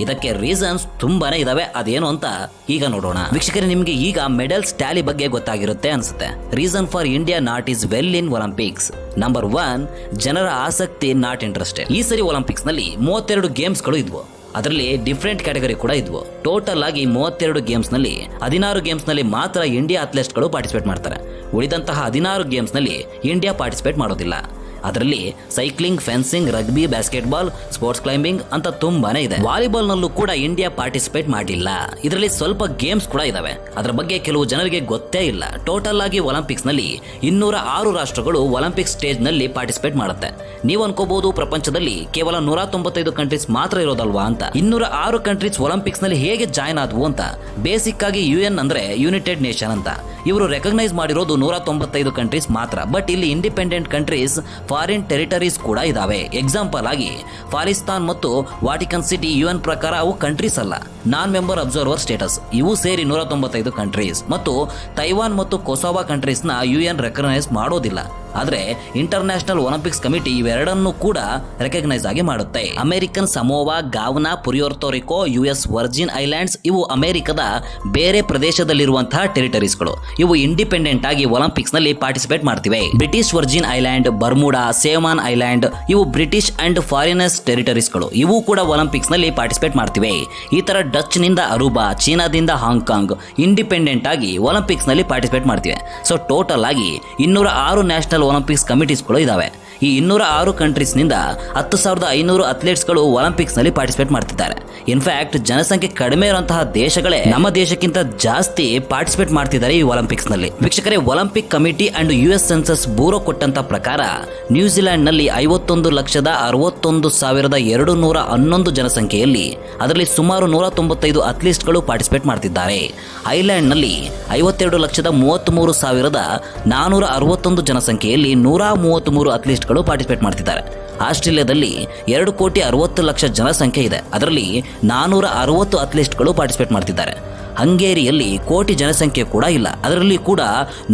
ಇದಕ್ಕೆ ರೀಸನ್ಸ್ ತುಂಬಾನೇ ಇದಾವೆ. ಅದೇನು ಅಂತ ಈಗ ನೋಡೋಣ. ವೀಕ್ಷಕರೇ, ನಿಮಗೆ ಈಗ ಮೆಡಲ್ಸ್ ಟ್ಯಾಲಿ ಬಗ್ಗೆ ಗೊತ್ತಾಗಿರುತ್ತೆ ಅನ್ಸುತ್ತೆ. Reason for India not is well in Olympics. Number 1, ಜನರ ಆಸಕ್ತಿ ನಾಟ್ ಇಂಟ್ರೆಸ್ಟೆಡ್. ಈ ಸರಿ ಒಲಿಂಪಿಕ್ಸ್ ನಲ್ಲಿ 32 ಗೇಮ್ಸ್ ಗಳು ಇದ್ವು. ಅದರಲ್ಲಿ ಡಿಫ್ರೆಂಟ್ ಕ್ಯಾಟಗರಿ ಕೂಡ ಇದ್ವು. ಟೋಟಲ್ ಆಗಿ 32 ಗೇಮ್ಸ್ ನಲ್ಲಿ 16 ಗೇಮ್ಸ್ ನಲ್ಲಿ ಮಾತ್ರ ಇಂಡಿಯಾ ಅಥ್ಲೆಟ್ಸ್ಗಳು ಪಾರ್ಟಿಸಿಪೇಟ್ ಮಾಡ್ತಾರೆ. ಉಳಿದಂತಹ 16 ಗೇಮ್ಸ್ ನಲ್ಲಿ ಇಂಡಿಯಾ ಪಾರ್ಟಿಸಿಪೇಟ್ ಮಾಡೋದಿಲ್ಲ. ಅದರಲ್ಲಿ cycling, fencing, rugby, basketball, sports climbing ಅಂತ ತುಂಬಾನೇ ಇದೆ. ವಾಲಿಬಾಲ್ ನಲ್ಲೂ ಕೂಡ ಇಂಡಿಯಾ ಪಾರ್ಟಿಸಿಪೇಟ್ ಮಾಡಿಲ್ಲ. ಇದರಲ್ಲಿ ಸ್ವಲ್ಪ ಗೇಮ್ಸ್ ಕೂಡ ಇದಾವೆ, ಅದರ ಬಗ್ಗೆ ಕೆಲವು ಜನರಿಗೆ ಗೊತ್ತೇ ಇಲ್ಲ. ಟೋಟಲ್ ಆಗಿ ಒಲಿಂಪಿಕ್ಸ್ ನಲ್ಲಿ 206 ರಾಷ್ಟ್ರಗಳು ಒಲಿಂಪಿಕ್ ಸ್ಟೇಜ್ ನಲ್ಲಿ ಪಾರ್ಟಿಸಿಪೇಟ್ ಮಾಡುತ್ತೆ. ನೀವು ಅನ್ಕೋಬಹುದು ಪ್ರಪಂಚದಲ್ಲಿ ಕೇವಲ 195 ಕಂಟ್ರೀಸ್ ಮಾತ್ರ ಇರೋದಲ್ವಾ ಅಂತ. 206 ಕಂಟ್ರೀಸ್ ಒಲಿಂಪಿಕ್ಸ್ ನಲ್ಲಿ ಹೇಗೆ ಜಾಯ್ನ್ ಆದವು ಅಂತ. ಬೇಸಿಕ್ ಆಗಿ UN ಅಂದ್ರೆ ಯುನೈಟೆಡ್ ನೇಷನ್ ಅಂತ. ಇವರು ರೆಕಗ್ನೈಸ್ ಮಾಡಿರೋದು 195 ಕಂಟ್ರೀಸ್ ಮಾತ್ರ. ಬಟ್ ಇಲ್ಲಿ ಇಂಡಿಪೆಂಡೆಂಟ್ ಕಂಟ್ರೀಸ್, ಫಾರಿನ್ ಟೆರಿಟರೀಸ್ ಕೂಡ ಇದಾವೆ. ಎಕ್ಸಾಂಪಲ್ ಆಗಿ ಪಾಕಿಸ್ತಾನ್ ಮತ್ತು ವಾಟಿಕನ್ ಸಿಟಿ UN ಪ್ರಕಾರ ಅವು ಕಂಟ್ರೀಸ್ ಅಲ್ಲ, ನಾನ್ ಮೆಂಬರ್ ಅಬ್ಸರ್ವರ್ ಸ್ಟೇಟಸ್. ಇವು ಸೇರಿ 195 ಕಂಟ್ರೀಸ್. ಮತ್ತು ತೈವಾನ್ ಮತ್ತು ಕೊಸೋವಾ ಕಂಟ್ರೀಸ್ ನ UN ರೆಕಗ್ನೈಸ್ ಮಾಡೋದಿಲ್ಲ. ಆದ್ರೆ ಇಂಟರ್ನ್ಯಾಷನಲ್ ಒಲಿಂಪಿಕ್ಸ್ ಕಮಿಟಿ ಇವೆರಡನ್ನೂ ಕೂಡ ರೆಕಗ್ನೈಸ್ ಆಗಿ ಮಾಡುತ್ತೆ. ಅಮೆರಿಕನ್ ಸಮೋವಾ, ಗಾವ್ನಾ, ಪುರಿಯೋರ್ತೋರಿಕೋ, US ವರ್ಜಿನ್ ಐಲ್ಯಾಂಡ್ಸ್ ಇವು ಅಮೆರಿಕದ ಬೇರೆ ಪ್ರದೇಶದಲ್ಲಿರುವಂತಹ ಟೆರಿಟರೀಸ್ಗಳು. ಇವು ಇಂಡಿಪೆಂಡೆಂಟ್ ಆಗಿ ಒಲಿಂಪಿಕ್ಸ್ ನಲ್ಲಿ ಪಾರ್ಟಿಸಿಪೇಟ್ ಮಾಡ್ತಿವೆ. British Virgin Island, Bermuda, Cayman Island ಇವು ಬ್ರಿಟಿಷ್ ಅಂಡ್ ಫಾರಿನರ್ಸ್ ಟೆರಿಟರೀಸ್ಗಳು. ಇವು ಕೂಡ ಒಲಿಂಪಿಕ್ಸ್ ನಲ್ಲಿ ಪಾರ್ಟಿಸಿಪೇಟ್ ಮಾಡ್ತಿವೆ. ಈ ತರ ಡಚ್ ನಿಂದ ಅರುಬಾ, ಚೀನಾದಿಂದ ಹಾಂಗ್ಕಾಂಗ್ ಇಂಡಿಪೆಂಡೆಂಟ್ ಆಗಿ ಒಲಿಂಪಿಕ್ಸ್ ನಲ್ಲಿ ಪಾರ್ಟಿಸಿಪೇಟ್ ಮಾಡ್ತಿವೆ. ಸೊ ಟೋಟಲ್ ಆಗಿ 206 ನ್ಯಾಷನಲ್ ಒಲಿಂಪಿಕ್ಸ್ ಕಮಿಟೀಸ್ಗಳು ಇದಾವೆ. ಈ 206 ಕಂಟ್ರೀಸ್ನಿಂದ 10,500 ಅಥ್ಲೀಟ್ಸ್ಗಳು ಒಲಿಂಪಿಕ್ಸ್ ನಲ್ಲಿ ಪಾರ್ಟಿಸಿಪೇಟ್ ಮಾಡ್ತಿದ್ದಾರೆ. ಇನ್ಫ್ಯಾಕ್ಟ್ ಜನಸಂಖ್ಯೆ ಕಡಿಮೆ ಇರುವಂತಹ ದೇಶಗಳೇ ನಮ್ಮ ದೇಶಕ್ಕಿಂತ ಜಾಸ್ತಿ ಪಾರ್ಟಿಸಿಪೇಟ್ ಮಾಡ್ತಿದ್ದಾರೆ ಈ ಒಲಿಂಪಿಕ್ಸ್ ನಲ್ಲಿ. ವೀಕ್ಷಕರೇ, Olympic committee and US census bureau ಕೊಟ್ಟಂತ ಪ್ರಕಾರ ನ್ಯೂಜಿಲೆಂಡ್ ನಲ್ಲಿ 51,61,211 ಜನಸಂಖ್ಯೆಯಲ್ಲಿ ಅದರಲ್ಲಿ ಸುಮಾರು 195 ಅಥ್ಲೀಟ್ಸ್ಗಳು ಪಾರ್ಟಿಸಿಪೇಟ್ ಮಾಡ್ತಿದ್ದಾರೆ. ಐಲ್ಯಾಂಡ್ ನಲ್ಲಿ 52,33,461 ಜನಸಂಖ್ಯೆಯಲ್ಲಿ 133 ಅಥ್ಲೀಟ್ಸ್ಗಳು ಪಾರ್ಟಿಸಿಪೇಟ್ ಮಾಡ್ತಿದ್ದಾರೆ. ಆಸ್ಟ್ರೇಲಿಯಾದಲ್ಲಿ 2,60,00,000 ಜನಸಂಖ್ಯೆ ಇದೆ, ಅದರಲ್ಲಿ 460 ಅಥ್ಲೀಟ್ಸ್ಗಳು ಪಾರ್ಟಿಸಿಪೇಟ್ ಮಾಡ್ತಿದ್ದಾರೆ. ಹಂಗೇರಿಯಲ್ಲಿ ಕೋಟಿ ಜನಸಂಖ್ಯೆ ಕೂಡ ಇಲ್ಲ, ಅದರಲ್ಲಿ ಕೂಡ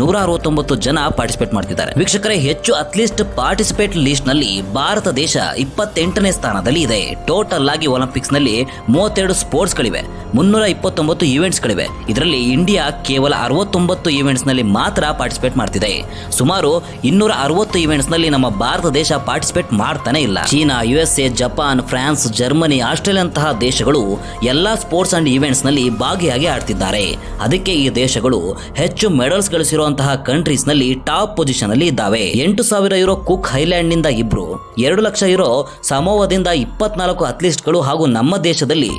169 ಜನ ಪಾರ್ಟಿಸಿಪೇಟ್ ಮಾಡ್ತಿದ್ದಾರೆ. ವೀಕ್ಷಕರೇ, ಹೆಚ್ಚು ಅಥ್ಲೀಟ್ ಪಾರ್ಟಿಸಿಪೇಟ್ ಲಿಸ್ಟ್ ನಲ್ಲಿ ಭಾರತ ದೇಶ 28ನೇ ಸ್ಥಾನದಲ್ಲಿ ಇದೆ. ಟೋಟಲ್ ಆಗಿ ಒಲಿಂಪಿಕ್ಸ್ ನಲ್ಲಿ 32 ಸ್ಪೋರ್ಟ್ಸ್ ಗಳಿವೆ, 329 ಈವೆಂಟ್ಸ್ ಗಳಿವೆ. ಇದರಲ್ಲಿ ಇಂಡಿಯಾ ಕೇವಲ 69 ಈವೆಂಟ್ಸ್ ನಲ್ಲಿ ಮಾತ್ರ ಪಾರ್ಟಿಸಿಪೇಟ್ ಮಾಡ್ತಿದೆ. ಸುಮಾರು 260 ಈವೆಂಟ್ಸ್ ನಲ್ಲಿ ನಮ್ಮ ಭಾರತ ದೇಶ ಪಾರ್ಟಿಸಿಪೇಟ್ ಮಾಡ್ತಾನೆ ಇಲ್ಲ. China, USA, Japan, France, Germany, Australia ಅಂತಹ ದೇಶಗಳು ಎಲ್ಲಾ ಸ್ಪೋರ್ಟ್ಸ್ ಅಂಡ್ ಈವೆಂಟ್ಸ್ ನಲ್ಲಿ ಭಾಗಿಯಾಗಿ ಆಡ್ತಿದ್ದಾರೆ. ಅದಕ್ಕೆ ಈ ದೇಶಗಳು ಹೆಚ್ಚು ಮೆಡಲ್ಸ್ ಗಳಿಸಿರುವಂತಹ ಕಂಟ್ರೀಸ್ ನಲ್ಲಿ ಟಾಪ್ ಪೊಸಿಷನ್ ಅಲ್ಲಿ ಇದ್ದಾವೆ. 8,000 ಯೂರೋ ಕುಕ್ ಐಲ್ಯಾಂಡ್ ನಿಂದ 2, 2 ಲಕ್ಷ ಯೂರೋ ಸಮೋವಾದಿಂದ 24 ಅಥ್ಲೀಟ್ಸ್ಗಳು ಹಾಗೂ ನಮ್ಮ ದೇಶದಲ್ಲಿ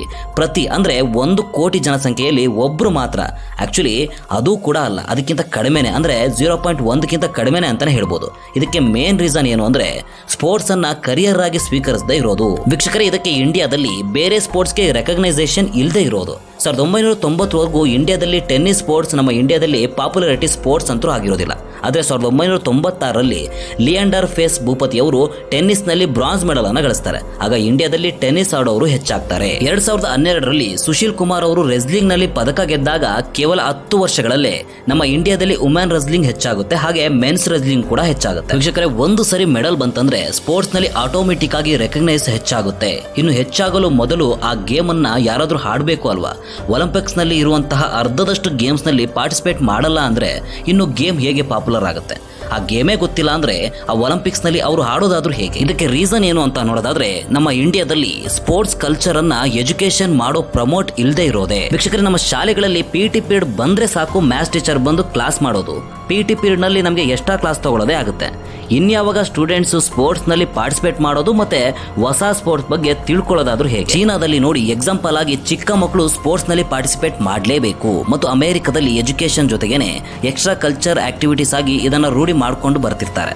ಅಂದ್ರೆ 1 ಕೋಟಿ ಜನಸಂಖ್ಯೆಯಲ್ಲಿ ಒಬ್ರು ಮಾತ್ರ. ಆಕ್ಚುಲಿ ಅದು ಕೂಡ ಅಲ್ಲ, ಅದಕ್ಕಿಂತ ಕಡಿಮೆನೆ, ಅಂದ್ರೆ 0.1 ಕಡಿಮೆನೆ ಅಂತಾನೆ ಹೇಳ್ಬೋದು. ಇದಕ್ಕೆ ಮೇನ್ ರೀಸನ್ ಏನು ಅಂದ್ರೆ ಸ್ಪೋರ್ಟ್ಸ್ ಅನ್ನ ಕರಿಯರ್ ಆಗಿ ಸ್ವೀಕರಿಸದೇ ಇರೋದು. ವೀಕ್ಷಕರೇ, ಇದಕ್ಕೆ ಇಂಡಿಯಾದಲ್ಲಿ ಬೇರೆ ಸ್ಪೋರ್ಟ್ಸ್ಗೆ ರೆಕಗ್ನೈಸೇಷನ್ ಇಲ್ಲದೆ ಇರೋದು. 1990ವರೆಗೂ ಇಂಡಿಯಾದಲ್ಲಿ ಟೆನ್ನಿಸ್ ಸ್ಪೋರ್ಟ್ಸ್ ನಮ್ಮ ಇಂಡಿಯಾದಲ್ಲಿ ಪಾಪ್ಯುಲಾರಿಟಿ ಸ್ಪೋರ್ಟ್ಸ್ ಅಂತೂ ಆಗಿರೋದಿಲ್ಲ. ಆದರೆ 1996ರಲ್ಲಿ ಲಿಯಾಂಡರ್ ಫೇಸ್ ಭೂಪತಿ ಅವರು ಟೆನ್ನಿಸ್ ನಲ್ಲಿ ಬ್ರಾನ್ಸ್ ಮೆಡಲ್ ಅನ್ನು ಗಳಿಸ್ತಾರೆ. ಆಗ ಇಂಡಿಯಾದಲ್ಲಿ ಟೆನ್ನಿಸ್ ಆಡೋರು ಹೆಚ್ಚಾಗ್ತಾರೆ. 2012ರಲ್ಲಿ ಸುಶೀಲ್ ಕುಮಾರ್ ಅವರು ರೆಸ್ಲಿಂಗ್ ನಲ್ಲಿ ಪದಕ ಗೆದ್ದಾಗ ಕೇವಲ 10 ವರ್ಷಗಳಲ್ಲೇ ನಮ್ಮ ಇಂಡಿಯಾದಲ್ಲಿ ವುಮೆನ್ ರೆಸ್ಲಿಂಗ್ ಹೆಚ್ಚಾಗುತ್ತೆ, ಹಾಗೆ ಮೆನ್ಸ್ ರೆಸ್ಲಿಂಗ್ ಕೂಡ ಹೆಚ್ಚಾಗುತ್ತೆ. ವೀಕ್ಷಕರೇ, ಒಂದು ಸರಿ ಮೆಡಲ್ ಬಂತಂದ್ರೆ ಸ್ಪೋರ್ಟ್ಸ್ ನಲ್ಲಿ ಆಟೋಮೆಟಿಕ್ ಆಗಿ ರೆಕಗ್ನೈಸ್ ಹೆಚ್ಚಾಗುತ್ತೆ. ಇನ್ನು ಹೆಚ್ಚಾಗಲು ಮೊದಲು ಆ ಗೇಮ್ ಅನ್ನ ಯಾರಾದ್ರೂ ಆಡಬೇಕು ಅಲ್ವಾ. ಒಲಿಂಪಿಕ್ಸ್ ನಲ್ಲಿ ಇರುವಂತಹ ಅರ್ಧದಷ್ಟು ಗೇಮ್ಸ್ ನಲ್ಲಿ ಪಾರ್ಟಿಸಿಪೇಟ್ ಮಾಡಲ್ಲ ಅಂದ್ರೆ ಇನ್ನು ಗೇಮ್ ಹೇಗೆ ಪಾಪ್ಯುಲರ್ ಆಗುತ್ತೆ? ಆ ಗೇಮೇ ಗೊತ್ತಿಲ್ಲ ಅಂದ್ರೆ ಆ ಒಲಿಂಪಿಕ್ಸ್ ನಲ್ಲಿ ಅವರು ಆಡೋದಾದ್ರೂ ಹೇಗೆ? ಇದಕ್ಕೆ ರೀಸನ್ ಏನು ಅಂತ ನೋಡೋದಾದ್ರೆ ನಮ್ಮ ಇಂಡಿಯಾದಲ್ಲಿ ಸ್ಪೋರ್ಟ್ಸ್ ಕಲ್ಚರ್ ಅನ್ನ ಎಜುಕೇಶನ್ ಮಾಡೋ ಪ್ರಮೋಟ್ ಇಲ್ಲದೆ ಇರೋದೇ. ವೀಕ್ಷಕರೇ, ನಮ್ಮ ಶಾಲೆಗಳಲ್ಲಿ PT ಪೀರಿಯಡ್ ಬಂದ್ರೆ ಸಾಕು, ಮ್ಯಾಥ್ಸ್ ಟೀಚರ್ ಬಂದು ಕ್ಲಾಸ್ ಮಾಡೋದು. PT ಪೀರಿಯಡ್ ನಲ್ಲಿ ನಮಗೆ ಎಕ್ಸ್ಟ್ರಾ ಕ್ಲಾಸ್ ತಗೊಳ್ಳೋದೇ ಆಗುತ್ತೆ. ಇನ್ಯಾವಾಗ ಸ್ಟೂಡೆಂಟ್ಸ್ ಸ್ಪೋರ್ಟ್ಸ್ ನಲ್ಲಿ ಪಾರ್ಟಿಸಿಪೇಟ್ ಮಾಡೋದು ಮತ್ತೆ ಹೊಸ ಸ್ಪೋರ್ಟ್ಸ್ ಬಗ್ಗೆ ತಿಳ್ಕೊಳ್ಳೋದಾದ್ರೂ ಹೇಗೆ? ಚೀನಾದಲ್ಲಿ ನೋಡಿ, ಎಕ್ಸಾಂಪಲ್ ಆಗಿ ಚಿಕ್ಕ ಮಕ್ಕಳು ಸ್ಪೋರ್ಟ್ಸ್ ನಲ್ಲಿ ಪಾರ್ಟಿಸಿಪೇಟ್ ಮಾಡಲೇಬೇಕು. ಮತ್ತು ಅಮೆರಿಕದಲ್ಲಿ ಎಜುಕೇಶನ್ ಜೊತೆಗೇನೆ ಎಕ್ಸ್ಟ್ರಾ ಕಲ್ಚರ್ ಆಕ್ಟಿವಿಟೀಸ್ ಆಗಿ ಇದನ್ನ ರೂಢಿ ಮಾಡ್ಕೊಂಡು ಬರ್ತಿರ್ತಾರೆ.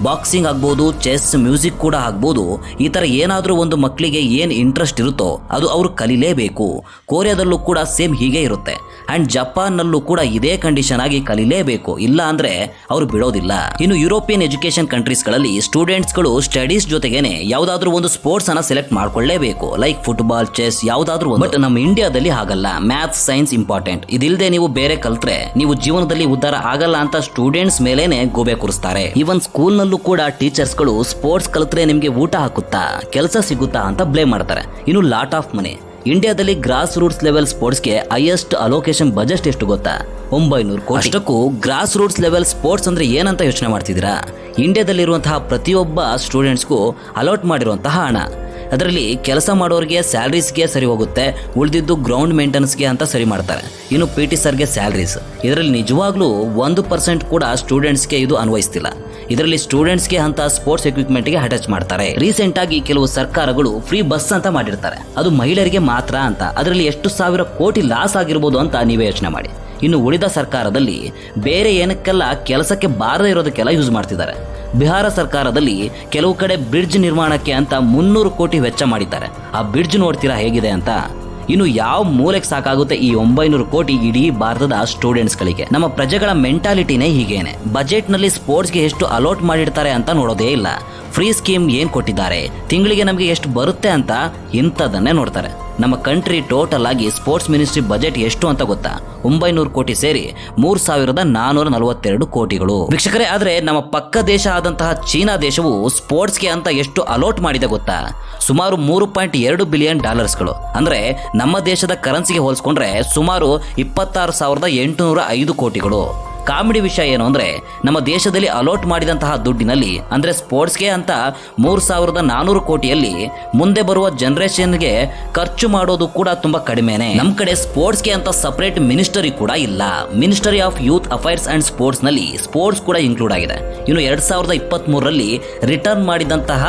ಬಾಕ್ಸಿಂಗ್ ಆಗ್ಬೋದು, ಚೆಸ್, ಮ್ಯೂಸಿಕ್ ಕೂಡ ಆಗ್ಬೋದು. ಈ ತರ ಏನಾದ್ರೂ ಒಂದು ಮಕ್ಕಳಿಗೆ ಏನ್ ಇಂಟ್ರೆಸ್ಟ್ ಇರುತ್ತೋ ಅದು ಅವರು ಕಲಿಲೇಬೇಕು. ಕೊರಿಯಾದಲ್ಲೂ ಕೂಡ ಸೇಮ್ ಹೀಗೆ ಇರುತ್ತೆ. ಅಂಡ್ ಜಪಾನ್ ನಲ್ಲೂ ಕೂಡ ಇದೇ ಕಂಡೀಷನ್ ಆಗಿ ಕಲಿಲೇಬೇಕು, ಇಲ್ಲ ಅಂದ್ರೆ ಅವರು ಬಿಡೋದಿಲ್ಲ. ಇನ್ನು ಯುರೋಪಿಯನ್ ಎಜುಕೇಶನ್ ಕಂಟ್ರೀಸ್ ಗಳಲ್ಲಿ ಸ್ಟೂಡೆಂಟ್ಸ್ ಗಳು ಸ್ಟಡೀಸ್ ಜೊತೆಗೇನೆ ಯಾವ್ದಾದ್ರು ಒಂದು ಸ್ಪೋರ್ಟ್ಸ್ ಅನ್ನ ಸೆಲೆಕ್ಟ್ ಮಾಡ್ಕೊಳ್ಳೇಬೇಕು, ಲೈಕ್ ಫುಟ್ಬಾಲ್, ಚೆಸ್ ಯಾವ್ದಾದ್ರು. ಬಟ್ ನಮ್ಮ ಇಂಡಿಯಾದಲ್ಲಿ ಹಾಗಲ್ಲ. Maths, science important. ಇದಿಲ್ಲದೆ ನೀವು ಬೇರೆ ಕಲ್ತ್ರೆ ನೀವು ಜೀವನದಲ್ಲಿ ಉದ್ಧಾರ ಆಗಲ್ಲ ಅಂತ ಸ್ಟೂಡೆಂಟ್ಸ್ ಮೇಲೇನೆ ಗೋಬೆ ಕೂರಿಸ್ತಾರೆ. ಈವನ್ ಸ್ಕೂಲ್ ನಲ್ಲೂ ಕೂಡ ಟೀಚರ್ಸ್ ಗಳು ಸ್ಪೋರ್ಟ್ಸ್ ಕಲ್ತ್ರೆ ನಿಮ್ಗೆ ಊಟ ಹಾಕುತ್ತಾ, ಕೆಲಸ ಸಿಗುತ್ತಾ ಅಂತ ಬ್ಲೇಮ್ ಮಾಡ್ತಾರೆ. ಇನ್ನು ಲಾಟ್ ಆಫ್ ಮನಿ. ಇಂಡಿಯಾದಲ್ಲಿ ಗ್ರಾಸ್ ರೂಟ್ಸ್ ಲೆವೆಲ್ ಸ್ಪೋರ್ಟ್ಸ್ಗೆ ಹೈಯೆಸ್ಟ್ ಅಲೋಕೇಶನ್ ಬಜೆಟ್ ಎಷ್ಟು ಗೊತ್ತಾ? 900 ಕೋಟಿ. ಅಷ್ಟಕ್ಕೂ ಗ್ರಾಸ್ ರೂಟ್ಸ್ ಲೆವೆಲ್ ಸ್ಪೋರ್ಟ್ಸ್ ಅಂದ್ರೆ ಏನಂತ ಯೋಚನೆ ಮಾಡ್ತಿದ್ದೀರಾ? ಇಂಡಿಯಾದಲ್ಲಿರುವಂತಹ ಪ್ರತಿಯೊಬ್ಬ ಸ್ಟೂಡೆಂಟ್ಸ್ಗೂ ಅಲಾಟ್ ಮಾಡಿರುವಂತಹ ಹಣ, ಅದರಲ್ಲಿ ಕೆಲಸ ಮಾಡೋರಿಗೆ ಸ್ಯಾಲರೀಸ್ಗೆ ಸರಿ ಹೋಗುತ್ತೆ, ಉಳಿದಿದ್ದು ಗ್ರೌಂಡ್ ಮೇಂಟೆನೆನ್ಸ್ಗೆ ಅಂತ ಸರಿ ಮಾಡ್ತಾರೆ. ಇನ್ನು PT ಸರ್ಗೆ ಸ್ಯಾಲರೀಸ್, ಇದರಲ್ಲಿ ನಿಜವಾಗ್ಲೂ 1% ಕೂಡ ಸ್ಟೂಡೆಂಟ್ಸ್ಗೆ ಇದು ಅನ್ವಯಿಸ್ತಿಲ್ಲ. ಇದರಲ್ಲಿ ಸ್ಟೂಡೆಂಟ್ಸ್ಗೆ ಅಂತ ಸ್ಪೋರ್ಟ್ಸ್ ಎಕ್ವಿಪ್ಮೆಂಟ್ಗೆ ಅಟ್ಯಾಚ್ ಮಾಡ್ತಾರೆ. ರೀಸೆಂಟ್ ಆಗಿ ಕೆಲವು ಸರ್ಕಾರಗಳು ಫ್ರೀ ಬಸ್ ಅಂತ ಮಾಡಿರ್ತಾರೆ, ಅದು ಮಹಿಳೆಯರಿಗೆ ಮಾತ್ರ ಅಂತ. ಅದರಲ್ಲಿ ಎಷ್ಟು ಸಾವಿರ ಕೋಟಿ ಲಾಸ್ ಆಗಿರ್ಬೋದು ಅಂತ ನೀವೇ ಯೋಚನೆ ಮಾಡಿ. ಇನ್ನು ಉಳಿದ ಸರ್ಕಾರದಲ್ಲಿ ಬೇರೆ ಏನಕ್ಕೆಲ್ಲ ಕೆಲಸಕ್ಕೆ ಬಾರದೇ ಇರೋದಕ್ಕೆಲ್ಲ ಯೂಸ್ ಮಾಡ್ತಿದ್ದಾರೆ. ಬಿಹಾರ ಸರ್ಕಾರದಲ್ಲಿ ಕೆಲವು ಕಡೆ ಬ್ರಿಡ್ಜ್ ನಿರ್ಮಾಣಕ್ಕೆ ಅಂತ 300 ಕೋಟಿ ವೆಚ್ಚ ಮಾಡಿದ್ದಾರೆ. ಆ ಬ್ರಿಡ್ಜ್ ನೋಡ್ತೀರಾ ಹೇಗಿದೆ ಅಂತ? ಇನ್ನು ಯಾವ ಮೂಲೆಗೆ ಸಾಕಾಗುತ್ತೆ ಈ 900 ಕೋಟಿ ಇಡೀ ಭಾರತದ ಸ್ಟೂಡೆಂಟ್ಸ್ಗಳಿಗೆ? ನಮ್ಮ ಪ್ರಜೆಗಳ ಮೆಂಟಾಲಿಟಿನೇ ಹೀಗೇನೆ. ಬಜೆಟ್ನಲ್ಲಿ ಸ್ಪೋರ್ಟ್ಸ್ಗೆ ಎಷ್ಟು ಅಲಾಟ್ ಮಾಡಿರ್ತಾರೆ ಅಂತ ನೋಡೋದೇ ಇಲ್ಲ. ಫ್ರೀ ಸ್ಕೀಮ್ ಏನ್ ಕೊಟ್ಟಿದ್ದಾರೆ, ತಿಂಗಳಿಗೆ ನಮಗೆ ಎಷ್ಟು ಬರುತ್ತೆ ಅಂತ ಇಂಥದನ್ನೇ ನೋಡ್ತಾರೆ. ನಮ್ಮ ಕಂಟ್ರಿ ಟೋಟಲ್ ಆಗಿ ಸ್ಪೋರ್ಟ್ಸ್ ಮಿನಿಸ್ಟ್ರಿ ಬಜೆಟ್ ಎಷ್ಟು ಅಂತ ಗೊತ್ತಾ? 900 ಕೋಟಿ ಸೇರಿ 3442 ಕೋಟಿಗಳು. ವೀಕ್ಷಕರೇ, ಆದ್ರೆ ನಮ್ಮ ಪಕ್ಕ ದೇಶ ಆದಂತಹ ಚೀನಾ ದೇಶವು ಸ್ಪೋರ್ಟ್ಸ್ಗೆ ಅಂತ ಎಷ್ಟು ಅಲೋಟ್ ಮಾಡಿದೆ ಗೊತ್ತಾ? ಸುಮಾರು $3.2 ಬಿಲಿಯನ್. ಅಂದ್ರೆ ನಮ್ಮ ದೇಶದ ಕರೆನ್ಸಿಗೆ ಹೋಲಿಸ್ಕೊಂಡ್ರೆ ಸುಮಾರು 26,805 ಕೋಟಿಗಳು. ಕಾಮಿಡಿ ವಿಷಯ ಏನು ಅಂದ್ರೆ, ನಮ್ಮ ದೇಶದಲ್ಲಿ ಅಲೋಟ್ ಮಾಡಿದಂತಹ ದುಡ್ಡಿನಲ್ಲಿ ಅಂದ್ರೆ ಸ್ಪೋರ್ಟ್ಸ್ಗೆ ಅಂತ 3,400 ಕೋಟಿಯಲ್ಲಿ ಮುಂದೆ ಬರುವ ಜನರೇಷನ್ಗೆ ಖರ್ಚು ಮಾಡೋದು ಕೂಡ ತುಂಬಾ ಕಡಿಮೆನೆ. ನಮ್ಮ ಕಡೆ ಸ್ಪೋರ್ಟ್ಸ್ಗೆ ಅಂತ ಸಪರೇಟ್ ಮಿನಿಸ್ಟರಿ ಕೂಡ ಇಲ್ಲ. Ministry of youth affairs and sports ನಲ್ಲಿ ಸ್ಪೋರ್ಟ್ಸ್ ಕೂಡ ಇನ್ಕ್ಲೂಡ್ ಆಗಿದೆ. ಇನ್ನು 2023ರಲ್ಲಿ ರಿಟರ್ನ್ ಮಾಡಿದಂತಹ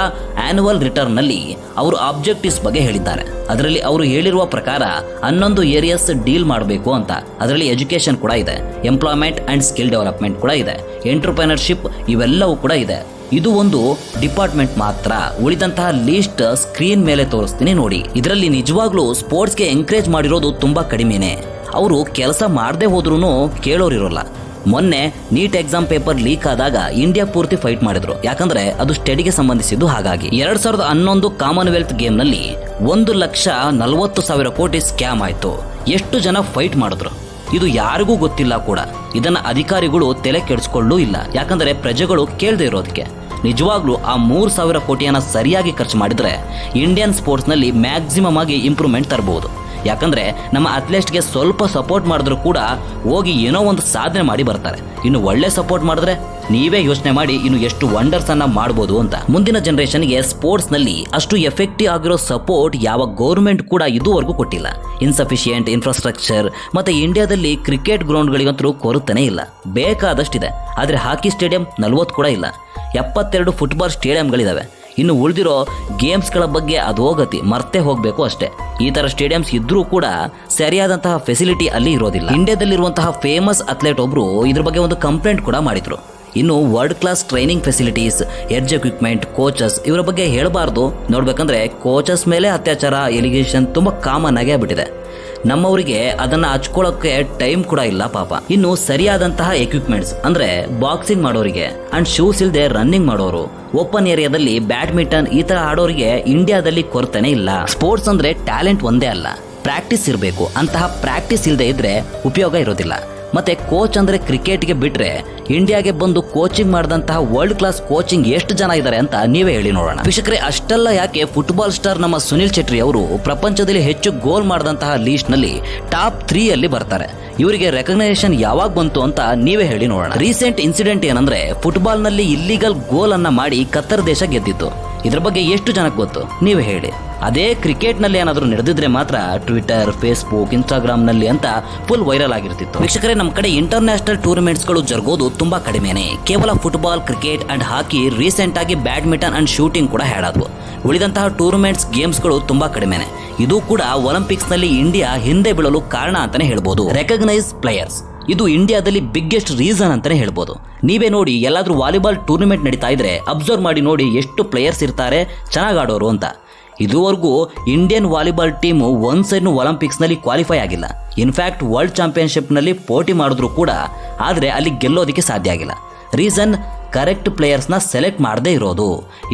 ಆನ್ಯುವಲ್ ರಿಟರ್ನ್ ನಲ್ಲಿ ಅವರು ಆಬ್ಜೆಕ್ಟಿವ್ಸ್ ಬಗ್ಗೆ ಹೇಳಿದ್ದಾರೆ. ಅದರಲ್ಲಿ ಅವರು ಹೇಳಿರುವ ಪ್ರಕಾರ 11 ಏರಿಯಾಸ್ ಡೀಲ್ ಮಾಡಬೇಕು ಅಂತ. ಅದರಲ್ಲಿ ಎಜುಕೇಶನ್ ಕೂಡ ಇದೆ, ಎಂಪ್ಲಾಯ್ಮೆಂಟ್ ಅಂಡ್ ಸ್ಕಿಲ್ ಡೆವಲಪ್ಮೆಂಟ್ ಕೂಡ ಇದೆ, ಎಂಟರ್ಪ್ರೆನರ್ಶಿಪ್ ಇವೆಲ್ಲವೂ ಕೂಡ ಇದೆ. ಇದು ಒಂದು ಡಿಪಾರ್ಟ್ಮೆಂಟ್ ಮಾತ್ರ. ಉಳಿದಂತಹ ಲೀಸ್ಟ್ ಸ್ಕ್ರೀನ್ ಮೇಲೆ ತೋರಿಸ್ತೀನಿ ನೋಡಿ. ಇದರಲ್ಲಿ ನಿಜವಾಗ್ಲೂ ಸ್ಪೋರ್ಟ್ಸ್ಗೆ ಎಂಕರೇಜ್ ಮಾಡಿರೋದು ತುಂಬಾ ಕಡಿಮೆನೆ. ಅವರು ಕೆಲಸ ಮಾಡದೆ ಹೋದ್ರೂ ಕೇಳೋರಿರೋಲ್ಲ. ಮೊನ್ನೆ ನೀಟ್ ಎಕ್ಸಾಮ್ ಪೇಪರ್ ಲೀಕ್ ಆದಾಗ ಇಂಡಿಯಾ ಪೂರ್ತಿ ಫೈಟ್ ಮಾಡಿದ್ರು, ಯಾಕಂದ್ರೆ ಅದು ಸ್ಟಡಿಗೆ ಸಂಬಂಧಿಸಿದ್ದು. ಹಾಗಾಗಿ 2011 ಕಾಮನ್ವೆಲ್ತ್ ಗೇಮ್ ನಲ್ಲಿ 1,40,000 ಕೋಟಿ ಸ್ಕ್ಯಾಮ್ ಆಯ್ತು. ಎಷ್ಟು ಜನ ಫೈಟ್ ಮಾಡಿದ್ರು ಇದು ಯಾರಿಗೂ ಗೊತ್ತಿಲ್ಲ ಕೂಡ. ಇದನ್ನ ಅಧಿಕಾರಿಗಳು ತಲೆ ಕೆಡಿಸ್ಕೊಳ್ಳೂ ಇಲ್ಲ, ಯಾಕಂದ್ರೆ ಪ್ರಜೆಗಳು ಕೇಳದೆ ಇರೋದಕ್ಕೆ. ನಿಜವಾಗ್ಲೂ ಆ 3,000 ಕೋಟಿಯನ್ನ ಸರಿಯಾಗಿ ಖರ್ಚು ಮಾಡಿದ್ರೆ ಇಂಡಿಯನ್ ಸ್ಪೋರ್ಟ್ಸ್ ನಲ್ಲಿ ಮ್ಯಾಕ್ಸಿಮಮ್ ಆಗಿ ಇಂಪ್ರೂವ್ಮೆಂಟ್ ತರಬಹುದು. ಯಾಕಂದ್ರೆ ನಮ್ಮ ಅಥ್ಲೆಟ್ಸ್ಗೆ ಸ್ವಲ್ಪ ಸಪೋರ್ಟ್ ಮಾಡಿದ್ರು ಕೂಡ ಹೋಗಿ ಏನೋ ಒಂದು ಸಾಧನೆ ಮಾಡಿ ಬರ್ತಾರೆ. ಇನ್ನು ಒಳ್ಳೆ ಸಪೋರ್ಟ್ ಮಾಡಿದ್ರೆ ನೀವೇ ಯೋಚನೆ ಮಾಡಿ ಇನ್ನು ಎಷ್ಟು ವಂಡರ್ಸ್ ಅನ್ನ ಮಾಡಬಹುದು ಅಂತ. ಮುಂದಿನ ಜನರೇಷನ್ಗೆ ಸ್ಪೋರ್ಟ್ಸ್ ನಲ್ಲಿ ಅಷ್ಟು ಎಫೆಕ್ಟಿವ್ ಆಗಿರೋ ಸಪೋರ್ಟ್ ಯಾವ ಗೌರ್ಮೆಂಟ್ ಕೂಡ ಇದುವರೆಗೂ ಕೊಟ್ಟಿಲ್ಲ. ಇನ್ಸಫಿಷಿಯೆಂಟ್ ಇನ್ಫ್ರಾಸ್ಟ್ರಕ್ಚರ್ ಮತ್ತೆ ಇಂಡಿಯಾದಲ್ಲಿ ಕ್ರಿಕೆಟ್ ಗ್ರೌಂಡ್ಗಳಿಗಂತೂ ಕೊರತೆನೇ ಇಲ್ಲ, ಬೇಕಾದಷ್ಟಿದೆ. ಆದ್ರೆ ಹಾಕಿ ಸ್ಟೇಡಿಯಂ 40 ಕೂಡ ಇಲ್ಲ. 72 ಫುಟ್ಬಾಲ್ ಸ್ಟೇಡಿಯಂಗಳಿದಾವೆ. ಇನ್ನು ಉಳಿದಿರೋ ಗೇಮ್ಸ್ಗಳ ಬಗ್ಗೆ ಅಧೋಗತಿ ಮರ್ತೆ ಹೋಗಬೇಕು ಅಷ್ಟೇ. ಈ ತರ ಸ್ಟೇಡಿಯಂಸ್ ಇದ್ರೂ ಕೂಡ ಸರಿಯಾದಂತಹ ಫೆಸಿಲಿಟಿ ಅಲ್ಲಿ ಇರೋದಿಲ್ಲ. ಇಂಡಿಯಾದಲ್ಲಿರುವಂತಹ ಫೇಮಸ್ ಅಥ್ಲೆಟ್ ಒಬ್ರು ಇದ್ರ ಬಗ್ಗೆ ಒಂದು ಕಂಪ್ಲೇಂಟ್ ಕೂಡ ಮಾಡಿದ್ರು. ಇನ್ನು world class training facilities, edge equipment, coaches ಇವರ ಬಗ್ಗೆ ಹೇಳಬಾರ್ದು. ನೋಡ್ಬೇಕಂದ್ರೆ ಕೋಚಸ್ ಮೇಲೆ ಅತ್ಯಾಚಾರ ಎಲಿಗೇಷನ್ ತುಂಬಾ ಕಾಮನ್ ಆಗೇ ಆಗ್ಬಿಟ್ಟಿದೆ. ನಮ್ಮವರಿಗೆ ಅದನ್ನ ಹಚ್ಕೊಳ್ಳೋಕೆ ಟೈಮ್ ಕೂಡ ಇಲ್ಲ ಪಾಪ. ಇನ್ನು ಸರಿಯಾದಂತಹ ಎಕ್ವಿಪ್ಮೆಂಟ್ಸ್ ಅಂದ್ರೆ ಬಾಕ್ಸಿಂಗ್ ಮಾಡೋರಿಗೆ ಅಂಡ್ ಶೂಸ್ ಇಲ್ಲದೆ ರನ್ನಿಂಗ್ ಮಾಡೋರು, ಓಪನ್ ಏರಿಯಾದಲ್ಲಿ ಬ್ಯಾಡ್ಮಿಂಟನ್ ಈ ತರ ಆಡೋರಿಗೆ ಇಂಡಿಯಾದಲ್ಲಿ ಕೊರತೆನೇ ಇಲ್ಲ. ಸ್ಪೋರ್ಟ್ಸ್ ಅಂದ್ರೆ ಟ್ಯಾಲೆಂಟ್ ಒಂದೇ ಅಲ್ಲ, ಪ್ರಾಕ್ಟೀಸ್ ಇರಬೇಕು. ಅಂತಹ ಪ್ರಾಕ್ಟೀಸ್ ಇಲ್ಲದೆ ಇದ್ರೆ ಉಪಯೋಗ ಇರೋದಿಲ್ಲ. ಮತ್ತೆ ಕೋಚ್ ಅಂದ್ರೆ ಕ್ರಿಕೆಟ್ಗೆ ಬಿಟ್ರೆ ಇಂಡಿಯಾಗೆ ಬಂದು ಕೋಚಿಂಗ್ ಮಾಡಿದಂತಹ ವರ್ಲ್ಡ್ ಕ್ಲಾಸ್ ಕೋಚಿಂಗ್ ಎಷ್ಟು ಜನ ಇದ್ದಾರೆ ಅಂತ ನೀವೇ ಹೇಳಿ ನೋಡೋಣ. ವೀಕ್ಷಕರೇ, ಅಷ್ಟೆಲ್ಲ ಯಾಕೆ ಫುಟ್ಬಾಲ್ ಸ್ಟಾರ್ ನಮ್ಮ ಸುನಿಲ್ ಚೆಟ್ರಿ ಅವರು ಪ್ರಪಂಚದಲ್ಲಿ ಹೆಚ್ಚು ಗೋಲ್ ಮಾಡಿದಂತಹ ಲೀಸ್ಟ್ ನಲ್ಲಿ ಟಾಪ್ 3 ಅಲ್ಲಿ ಬರ್ತಾರೆ. ಇವರಿಗೆ ರೆಕಗ್ನೈಸೇಷನ್ ಯಾವಾಗ ಬಂತು ಅಂತ ನೀವೇ ಹೇಳಿ ನೋಡೋಣ. ರೀಸೆಂಟ್ ಇನ್ಸಿಡೆಂಟ್ ಏನಂದ್ರೆ ಫುಟ್ಬಾಲ್ ನಲ್ಲಿ ಇಲ್ಲಿಗಲ್ ಗೋಲ್ ಅನ್ನ ಮಾಡಿ ಕತ್ತರ್ ದೇಶ ಗೆದ್ದಿತ್ತು. ಇದ್ರ ಬಗ್ಗೆ ಎಷ್ಟು ಜನಕ್ಕೆ ಗೊತ್ತು ನೀವೇ ಹೇಳಿ. ಅದೇ ಕ್ರಿಕೆಟ್ ನಲ್ಲಿ ಏನಾದರೂ ನಡೆದಿದ್ರೆ ಮಾತ್ರ ಟ್ವಿಟರ್, ಫೇಸ್ಬುಕ್, ಇನ್ಸ್ಟಾಗ್ರಾಮ್ ನಲ್ಲಿ ಅಂತ ಫುಲ್ ವೈರಲ್ ಆಗಿರ್ತಿತ್ತು. ವೀಕ್ಷಕರೇ, ನಮ್ಮ ಕಡೆ ಇಂಟರ್ನ್ಯಾಷನಲ್ ಟೂರ್ನಮೆಂಟ್ಸ್ ಗಳು ಜರುಗೋದು ತುಂಬಾ ಕಡಿಮೆನೆ. ಕೇವಲ football, cricket and hockey, recent ಆಗಿ ಬ್ಯಾಡ್ಮಿಂಟನ್ ಅಂಡ್ ಶೂಟಿಂಗ್ ಕೂಡ ಹೇಳಾದ್ವು. ಉಳಿದಂತಹ ಟೂರ್ನಮೆಂಟ್ಸ್ ಗೇಮ್ಸ್ಗಳು ತುಂಬಾ ಕಡಿಮೆನೆ. ಇದು ಕೂಡ ಒಲಿಂಪಿಕ್ಸ್ ನಲ್ಲಿ ಇಂಡಿಯಾ ಹಿಂದೆ ಬೀಳಲು ಕಾರಣ ಅಂತಾನೆ ಹೇಳ್ಬೋದು. ರೆಕಗ್ನೈಸ್ ಪ್ಲೇಯರ್ಸ್ ಇದು ಇಂಡಿಯಾದಲ್ಲಿ ಬಿಗ್ಗೆಸ್ಟ್ ರೀಸನ್ ಅಂತಾನೆ ಹೇಳ್ಬೋದು. ನೀವೇ ನೋಡಿ, ಎಲ್ಲಾದ್ರೂ ವಾಲಿಬಾಲ್ ಟೂರ್ನಮೆಂಟ್ ನಡೀತಾ ಇದ್ರೆ ಅಬ್ಸರ್ವ್ ಮಾಡಿ ನೋಡಿ ಎಷ್ಟು ಪ್ಲೇಯರ್ಸ್ ಇರ್ತಾರೆ ಚೆನ್ನಾಗಿ ಆಡೋರು ಅಂತ. ಇದುವರೆಗೂ ಇಂಡಿಯನ್ ವಾಲಿಬಾಲ್ ಟೀಮು ಒಂದ್ ಸೈಡ್ನು ಒಲಿಂಪಿಕ್ಸ್ ನಲ್ಲಿ ಕ್ವಾಲಿಫೈ ಆಗಿಲ್ಲ. ಇನ್ಫ್ಯಾಕ್ಟ್ ವರ್ಲ್ಡ್ ಚಾಂಪಿಯನ್ಶಿಪ್ ನಲ್ಲಿ ಪೋಟಿ ಮಾಡಿದ್ರು ಕೂಡ ಆದ್ರೆ ಅಲ್ಲಿ ಗೆಲ್ಲೋದಕ್ಕೆ ಸಾಧ್ಯ ಆಗಿಲ್ಲ. ರೀಸನ್ ಕರೆಕ್ಟ್ ಪ್ಲೇಯರ್ಸ್ನ ಸೆಲೆಕ್ಟ್ ಮಾಡದೇ ಇರೋದು.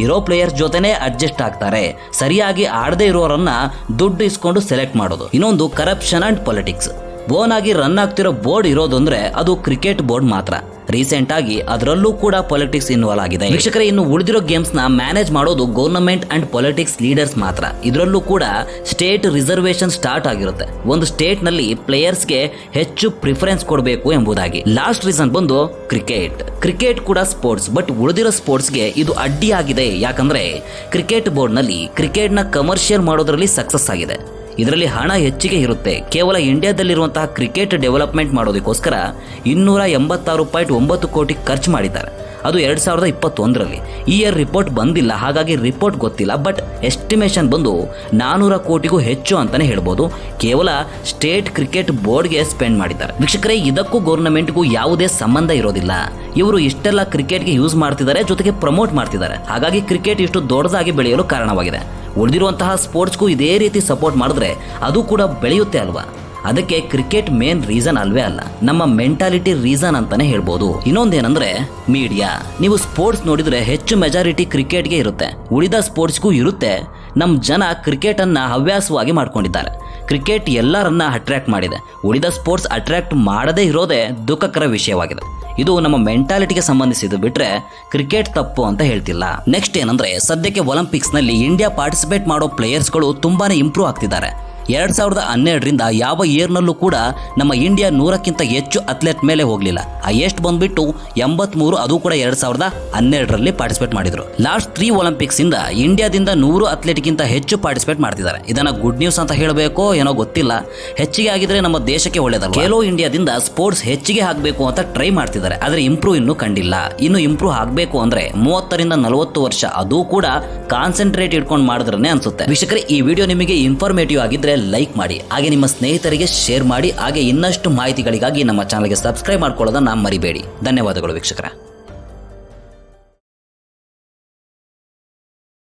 ಇರೋ ಪ್ಲೇಯರ್ಸ್ ಜೊತೆನೇ ಅಡ್ಜಸ್ಟ್ ಆಗ್ತಾರೆ, ಸರಿಯಾಗಿ ಆಡದೇ ಇರೋರನ್ನ ದುಡ್ಡು ಇಸ್ಕೊಂಡು ಸೆಲೆಕ್ಟ್ ಮಾಡೋದು. ಇನ್ನೊಂದು ಕರಪ್ಷನ್ ಅಂಡ್ ಪೊಲಿಟಿಕ್ಸ್. ಬೋನ್ ಆಗಿ ರನ್ ಆಗ್ತಿರೋ ಬೋರ್ಡ್ ಇರೋದು ಅಂದ್ರೆ ಅದು ಕ್ರಿಕೆಟ್ ಬೋರ್ಡ್ ಮಾತ್ರ. ರೀಸೆಂಟ್ ಆಗಿ ಅದರಲ್ಲೂ ಕೂಡ ಪೊಲಿಟಿಕ್ಸ್ ಇನ್ವಾಲ್ವ್ ಆಗಿದೆ. ವೀಕ್ಷಕರೇ, ಇನ್ನು ಉಳಿದಿರೋ ಗೇಮ್ಸ್ ನ ಮ್ಯಾನೇಜ್ ಮಾಡೋದು ಗವರ್ನಮೆಂಟ್ ಅಂಡ್ ಪೊಲಿಟಿಕ್ಸ್ ಲೀಡರ್ಸ್ ಮಾತ್ರ. ಇದರಲ್ಲೂ ಕೂಡ ಸ್ಟೇಟ್ ರಿಸರ್ವೇಶನ್ ಸ್ಟಾರ್ಟ್ ಆಗಿರುತ್ತೆ. ಒಂದು ಸ್ಟೇಟ್ ನಲ್ಲಿ ಪ್ಲೇಯರ್ಸ್ಗೆ ಹೆಚ್ಚು ಪ್ರಿಫರೆನ್ಸ್ ಕೊಡಬೇಕು ಎಂಬುದಾಗಿ. ಲಾಸ್ಟ್ ರೀಸನ್ ಬಂದು ಕ್ರಿಕೆಟ್ ಕೂಡ ಸ್ಪೋರ್ಟ್ಸ್, ಬಟ್ ಉಳಿದಿರೋ ಸ್ಪೋರ್ಟ್ಸ್ಗೆ ಇದು ಅಡ್ಡಿ ಆಗಿದೆ. ಯಾಕಂದ್ರೆ ಕ್ರಿಕೆಟ್ ಬೋರ್ಡ್ ನಲ್ಲಿ ಕ್ರಿಕೆಟ್ ನ ಕಮರ್ಷಿಯಲ್ ಮಾಡೋದ್ರಲ್ಲಿ ಸಕ್ಸಸ್ ಆಗಿದೆ. ಇದರಲ್ಲಿ ಹಣ ಹೆಚ್ಚಿಗೆ ಇರುತ್ತೆ. ಕೇವಲ ಇಂಡಿಯಾದಲ್ಲಿರುವಂತಹ ಕ್ರಿಕೆಟ್ ಡೆವಲಪ್ಮೆಂಟ್ ಮಾಡೋದಕ್ಕೋಸ್ಕರ 286.9 ಕೋಟಿ ಖರ್ಚು ಮಾಡಿದ್ದಾರೆ. ಅದು 2021ರಲ್ಲಿ. ಈ ಇಯರ್ ರಿಪೋರ್ಟ್ ಬಂದಿಲ್ಲ, ಹಾಗಾಗಿ ರಿಪೋರ್ಟ್ ಗೊತ್ತಿಲ್ಲ. ಬಟ್ ಎಸ್ಟಿಮೇಷನ್ ಬಂದು 400 ಕೋಟಿಗೂ ಹೆಚ್ಚು ಅಂತಾನೆ ಹೇಳ್ಬೋದು. ಕೇವಲ ಸ್ಟೇಟ್ ಕ್ರಿಕೆಟ್ ಬೋರ್ಡ್ಗೆ ಸ್ಪೆಂಡ್ ಮಾಡಿದ್ದಾರೆ. ವೀಕ್ಷಕರೇ, ಇದಕ್ಕೂ ಗೌರ್ನಮೆಂಟ್ಗೂ ಯಾವುದೇ ಸಂಬಂಧ ಇರೋದಿಲ್ಲ. ಇವರು ಇಷ್ಟೆಲ್ಲ ಕ್ರಿಕೆಟ್ಗೆ ಯೂಸ್ ಮಾಡ್ತಿದ್ದಾರೆ, ಜೊತೆಗೆ ಪ್ರಮೋಟ್ ಮಾಡ್ತಿದ್ದಾರೆ. ಹಾಗಾಗಿ ಕ್ರಿಕೆಟ್ ಇಷ್ಟು ದೊಡ್ಡದಾಗಿ ಬೆಳೆಯಲು ಕಾರಣವಾಗಿದೆ. ಉಳಿದಿರುವಂತಹ ಸ್ಪೋರ್ಟ್ಸ್ಗೂ ಇದೇ ರೀತಿ ಸಪೋರ್ಟ್ ಮಾಡಿದ್ರೆ ಅದು ಕೂಡ ಬೆಳೆಯುತ್ತೆ ಅಲ್ವಾ. ಅದಕ್ಕೆ ಕ್ರಿಕೆಟ್ ಮೇನ್ ರೀಸನ್ ಅಲ್ವೇ ಅಲ್ಲ, ನಮ್ಮ ಮೆಂಟಾಲಿಟಿ ರೀಸನ್ ಅಂತಾನೆ ಹೇಳ್ಬೋದು. ಇನ್ನೊಂದೇನಂದ್ರೆ ಮೀಡಿಯಾ. ನೀವು ಸ್ಪೋರ್ಟ್ಸ್ ನೋಡಿದ್ರೆ ಹೆಚ್ಚು ಮೆಜಾರಿಟಿ ಕ್ರಿಕೆಟ್ಗೆ ಇರುತ್ತೆ, ಉಳಿದ ಸ್ಪೋರ್ಟ್ಸ್ಗೂ ಇರುತ್ತೆ. ನಮ್ಮ ಜನ ಕ್ರಿಕೆಟನ್ನು ಹವ್ಯಾಸವಾಗಿ ಮಾಡ್ಕೊಂಡಿದ್ದಾರೆ. ಕ್ರಿಕೆಟ್ ಎಲ್ಲರನ್ನ ಅಟ್ರ್ಯಾಕ್ಟ್ ಮಾಡಿದೆ. ಉಳಿದ ಸ್ಪೋರ್ಟ್ಸ್ ಅಟ್ರ್ಯಾಕ್ಟ್ ಮಾಡದೇ ಇರೋದೇ ದುಃಖಕರ ವಿಷಯವಾಗಿದೆ. ಇದು ನಮ್ಮ ಮೆಂಟಾಲಿಟಿಗೆ ಸಂಬಂಧಿಸಿದ್ದು ಬಿಟ್ಟರೆ ಕ್ರಿಕೆಟ್ ತಪ್ಪು ಅಂತ ಹೇಳ್ತಿಲ್ಲ. ನೆಕ್ಸ್ಟ್ ಏನಂದರೆ, ಸದ್ಯಕ್ಕೆ ಒಲಿಂಪಿಕ್ಸ್ನಲ್ಲಿ ಇಂಡಿಯಾ ಪಾರ್ಟಿಸಿಪೇಟ್ ಮಾಡೋ ಪ್ಲೇಯರ್ಸ್ಗಳು ತುಂಬಾ ಇಂಪ್ರೂವ್ ಆಗ್ತಿದ್ದಾರೆ. 2012ರಿಂದ ಯಾವ ಇಯರ್ನಲ್ಲೂ ಕೂಡ ನಮ್ಮ ಇಂಡಿಯಾ 100ಕ್ಕಿಂತ ಹೆಚ್ಚು ಅಥ್ಲೆಟ್ ಮೇಲೆ ಹೋಗಲಿಲ್ಲ. ಹೈಯೆಸ್ಟ್ ಬಂದ್ಬಿಟ್ಟು 83, ಅದು ಕೂಡ 2012ರಲ್ಲಿ ಪಾರ್ಟಿಸಿಪೇಟ್ ಮಾಡಿದ್ರು. ಲಾಸ್ಟ್ 3 ಒಲಿಂಪಿಕ್ಸಿಂದ ಇಂಡಿಯಾದಿಂದ 100 ಅಥ್ಲೆಟ್ಗಿಂತ ಹೆಚ್ಚು ಪಾರ್ಟಿಸಿಪೇಟ್ ಮಾಡ್ತಿದ್ದಾರೆ. ಇದನ್ನು ಗುಡ್ ನ್ಯೂಸ್ ಅಂತ ಹೇಳಬೇಕೋ ಏನೋ ಗೊತ್ತಿಲ್ಲ. ಹೆಚ್ಚಿಗೆ ಆಗಿದ್ರೆ ನಮ್ಮ ದೇಶಕ್ಕೆ ಒಳ್ಳೆಯದಲ್ಲ. ಖೇಲೋ ಇಂಡಿಯಾದಿಂದ ಸ್ಪೋರ್ಟ್ಸ್ ಹೆಚ್ಚಿಗೆ ಆಗಬೇಕು ಅಂತ ಟ್ರೈ ಮಾಡ್ತಿದ್ದಾರೆ, ಆದರೆ ಇಂಪ್ರೂವ್ ಇನ್ನೂ ಕಂಡಿಲ್ಲ. ಇನ್ನು ಇಂಪ್ರೂವ್ ಆಗಬೇಕು ಅಂದರೆ 30ರಿಂದ 40 ವರ್ಷ, ಅದು ಕೂಡ ಕಾನ್ಸಂಟ್ರೇಟ್ ಇಟ್ಕೊಂಡು ಮಾಡಿದ್ರೆ ಅನ್ಸುತ್ತೆ. ವೀಕ್ಷಕರೇ, ಈ ವಿಡಿಯೋ ನಿಮಗೆ ಇನ್ಫಾರ್ಮೇಟಿವ್ ಆಗಿದ್ರೆ ಲೈಕ್ ಮಾಡಿ, ಹಾಗೆ ನಿಮ್ಮ ಸ್ನೇಹಿತರಿಗೆ ಶೇರ್ ಮಾಡಿ, ಹಾಗೆ ಇನ್ನಷ್ಟು ಮಾಹಿತಿಗಳಿಗಾಗಿ ನಮ್ಮ ಚಾನಲ್ಗೆ ಸಬ್ಸ್ಕ್ರೈಬ್ ಮಾಡ್ಕೊಳ್ಳೋದನ್ನ ಮರಿಬೇಡಿ. ಧನ್ಯವಾದಗಳು ವೀಕ್ಷಕರೇ.